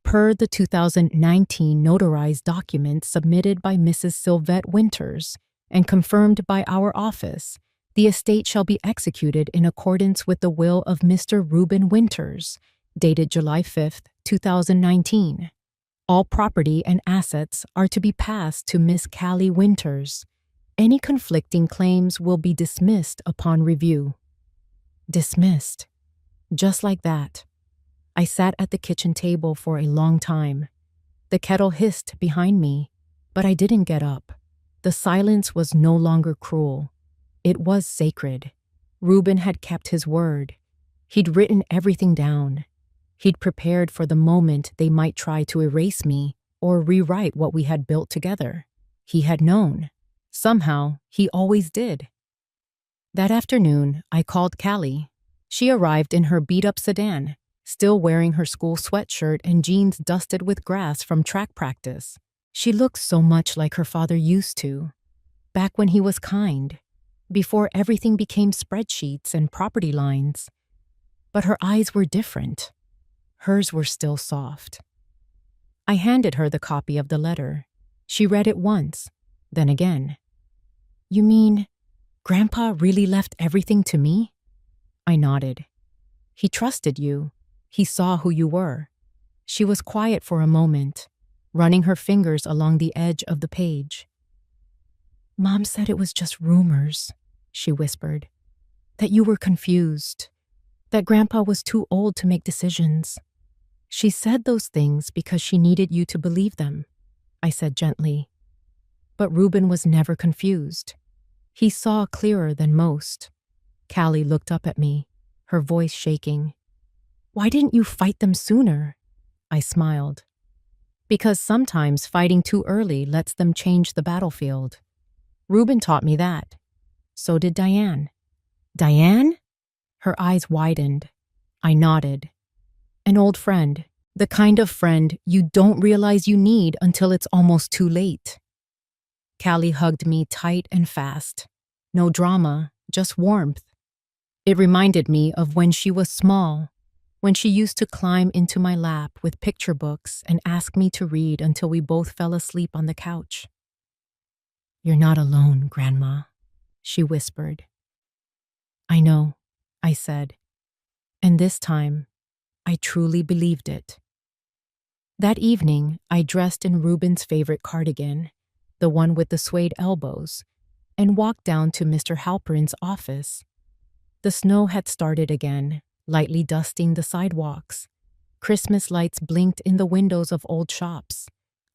Per the 2019 notarized document submitted by Mrs. Sylvette Winters and confirmed by our office, the estate shall be executed in accordance with the will of Mr. Ruben Winters, dated July 5th, 2019. All property and assets are to be passed to Miss Callie Winters. Any conflicting claims will be dismissed upon review. Dismissed. Just like that. I sat at the kitchen table for a long time. The kettle hissed behind me, but I didn't get up. The silence was no longer cruel. It was sacred. Ruben had kept his word. He'd written everything down. He'd prepared for the moment they might try to erase me or rewrite what we had built together. He had known. Somehow, he always did. That afternoon, I called Callie. She arrived in her beat-up sedan, still wearing her school sweatshirt and jeans dusted with grass from track practice. She looked so much like her father used to, back when he was kind, before everything became spreadsheets and property lines. But her eyes were different. Hers were still soft. I handed her the copy of the letter. She read it once, then again. "You mean, Grandpa really left everything to me?" I nodded. "He trusted you. He saw who you were." She was quiet for a moment, running her fingers along the edge of the page. "Mom said it was just rumors," she whispered. "That you were confused. That Grandpa was too old to make decisions. She said those things because she needed you to believe them, I said gently. But Reuben was never confused. He saw clearer than most. Callie looked up at me, her voice shaking. Why didn't you fight them sooner? I smiled. Because sometimes fighting too early lets them change the battlefield. Reuben taught me that. So did Diane. Diane? Her eyes widened. I nodded. An old friend. The kind of friend you don't realize you need until it's almost too late. Callie hugged me tight and fast. No drama, just warmth. It reminded me of when she was small, when she used to climb into my lap with picture books and ask me to read until we both fell asleep on the couch. You're not alone, Grandma, she whispered. I know, I said. And this time, I truly believed it. That evening, I dressed in Reuben's favorite cardigan, the one with the suede elbows, and walked down to Mr. Halperin's office. The snow had started again, lightly dusting the sidewalks. Christmas lights blinked in the windows of old shops.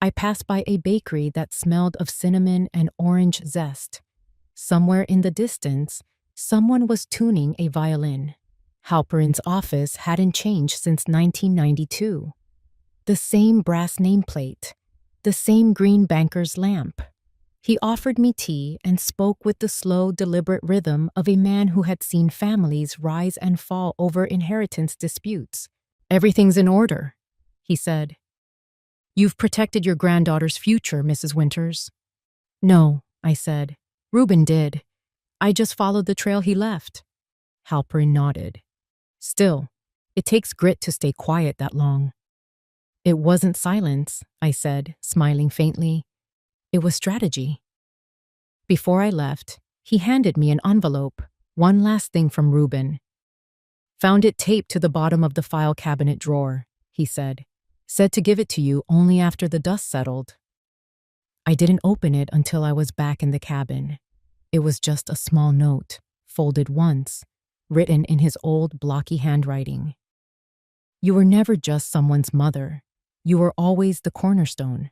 I passed by a bakery that smelled of cinnamon and orange zest. Somewhere in the distance, someone was tuning a violin. Halperin's office hadn't changed since 1992. The same brass nameplate, the same green banker's lamp. He offered me tea and spoke with the slow, deliberate rhythm of a man who had seen families rise and fall over inheritance disputes. Everything's in order, he said. You've protected your granddaughter's future, Mrs. Winters. No, I said. Reuben did. I just followed the trail he left. Halperin nodded. Still, it takes grit to stay quiet that long. It wasn't silence, I said, smiling faintly. It was strategy. Before I left, he handed me an envelope, one last thing from Reuben. Found it taped to the bottom of the file cabinet drawer, he said. Said to give it to you only after the dust settled. I didn't open it until I was back in the cabin. It was just a small note, folded once, written in his old blocky handwriting. You were never just someone's mother. You were always the cornerstone.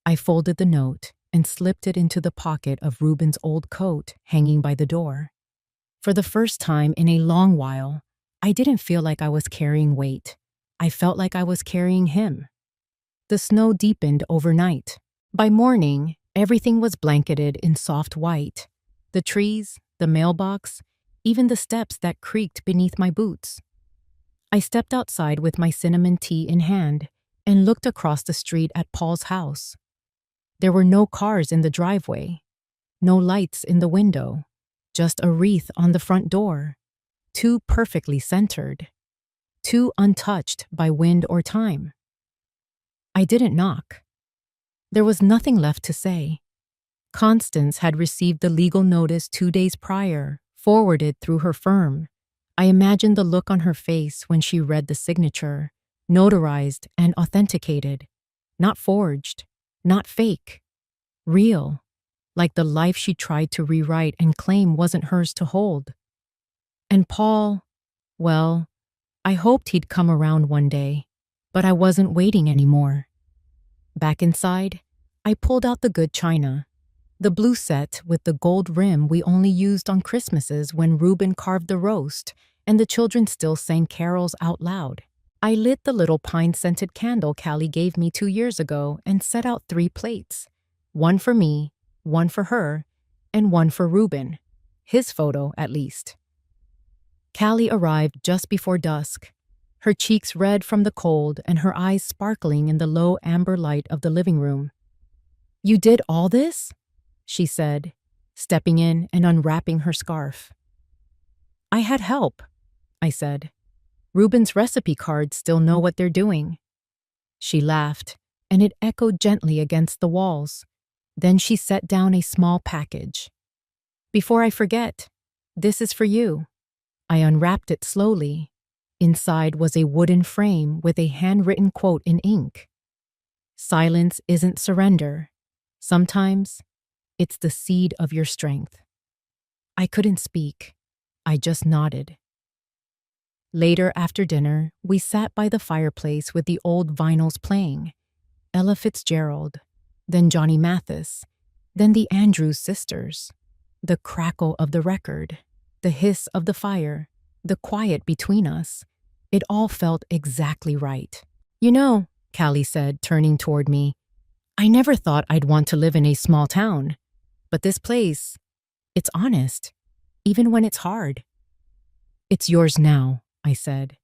I folded the note and slipped it into the pocket of Reuben's old coat hanging by the door. For the first time in a long while, I didn't feel like I was carrying weight. I felt like I was carrying him. The snow deepened overnight. By morning, everything was blanketed in soft white. The trees, the mailbox, even the steps that creaked beneath my boots. I stepped outside with my cinnamon tea in hand and looked across the street at Paul's house. There were no cars in the driveway, no lights in the window, just a wreath on the front door, too perfectly centered, too untouched by wind or time. I didn't knock. There was nothing left to say. Constance had received the legal notice 2 days prior, forwarded through her firm. I imagined the look on her face when she read the signature, notarized and authenticated, not forged, not fake, real, like the life she tried to rewrite and claim wasn't hers to hold. And Paul, well, I hoped he'd come around one day, but I wasn't waiting anymore. Back inside, I pulled out the good china, the blue set with the gold rim we only used on Christmases when Reuben carved the roast and the children still sang carols out loud. I lit the little pine-scented candle Callie gave me 2 years ago and set out 3 plates. One for me, one for her, and one for Reuben. His photo, at least. Callie arrived just before dusk, her cheeks red from the cold and her eyes sparkling in the low amber light of the living room. You did all this? She said, stepping in and unwrapping her scarf. I had help, I said. Reuben's recipe cards still know what they're doing. She laughed, and it echoed gently against the walls. Then she set down a small package. Before I forget, this is for you. I unwrapped it slowly. Inside was a wooden frame with a handwritten quote in ink. Silence isn't surrender. Sometimes, it's the seed of your strength. I couldn't speak. I just nodded. Later, after dinner, we sat by the fireplace with the old vinyls playing. Ella Fitzgerald, then Johnny Mathis, then the Andrews sisters. The crackle of the record, the hiss of the fire, the quiet between us. It all felt exactly right. You know, Callie said, turning toward me, I never thought I'd want to live in a small town. But this place, it's honest, even when it's hard. It's yours now, I said.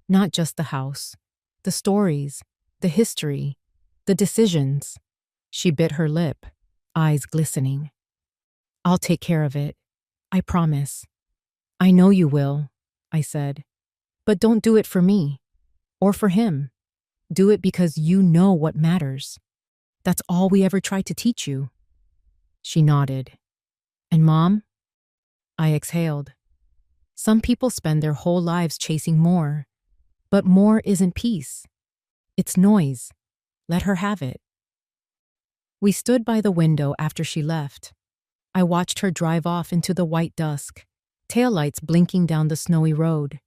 Not just the house, the stories, the history, the decisions. She bit her lip, eyes glistening. I'll take care of it. I promise. I know you will, I said. But don't do it for me. Or for him. Do it because you know what matters. That's all we ever tried to teach you. She nodded. And Mom? I exhaled. Some people spend their whole lives chasing more. But more isn't peace. It's noise. Let her have it. We stood by the window after she left. I watched her drive off into the white dusk, taillights blinking down the snowy road.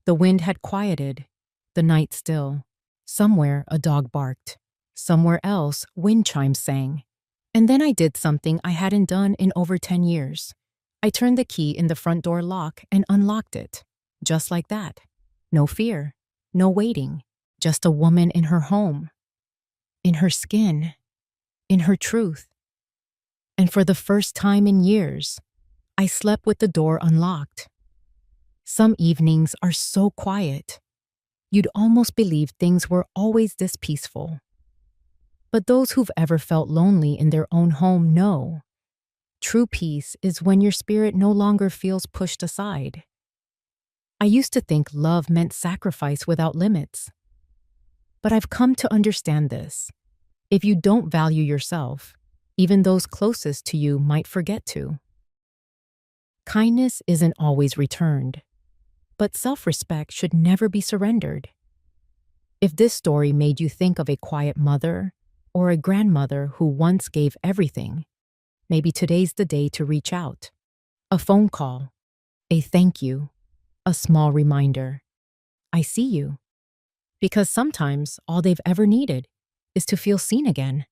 The wind had quieted, the night still. Somewhere a dog barked. Somewhere else wind chimes sang. And then I did something I hadn't done in over 10 years. I turned the key in the front door lock and unlocked it. Just like that. No fear, no waiting. Just a woman in her home. In her skin. In her truth. And for the first time in years, I slept with the door unlocked. Some evenings are so quiet. You'd almost believe things were always this peaceful. But those who've ever felt lonely in their own home know. True peace is when your spirit no longer feels pushed aside. I used to think love meant sacrifice without limits. But I've come to understand this. If you don't value yourself, even those closest to you might forget to. Kindness isn't always returned, but self-respect should never be surrendered. If this story made you think of a quiet mother or a grandmother who once gave everything, maybe today's the day to reach out. A phone call, a thank you, a small reminder. I see you. Because sometimes all they've ever needed is to feel seen again.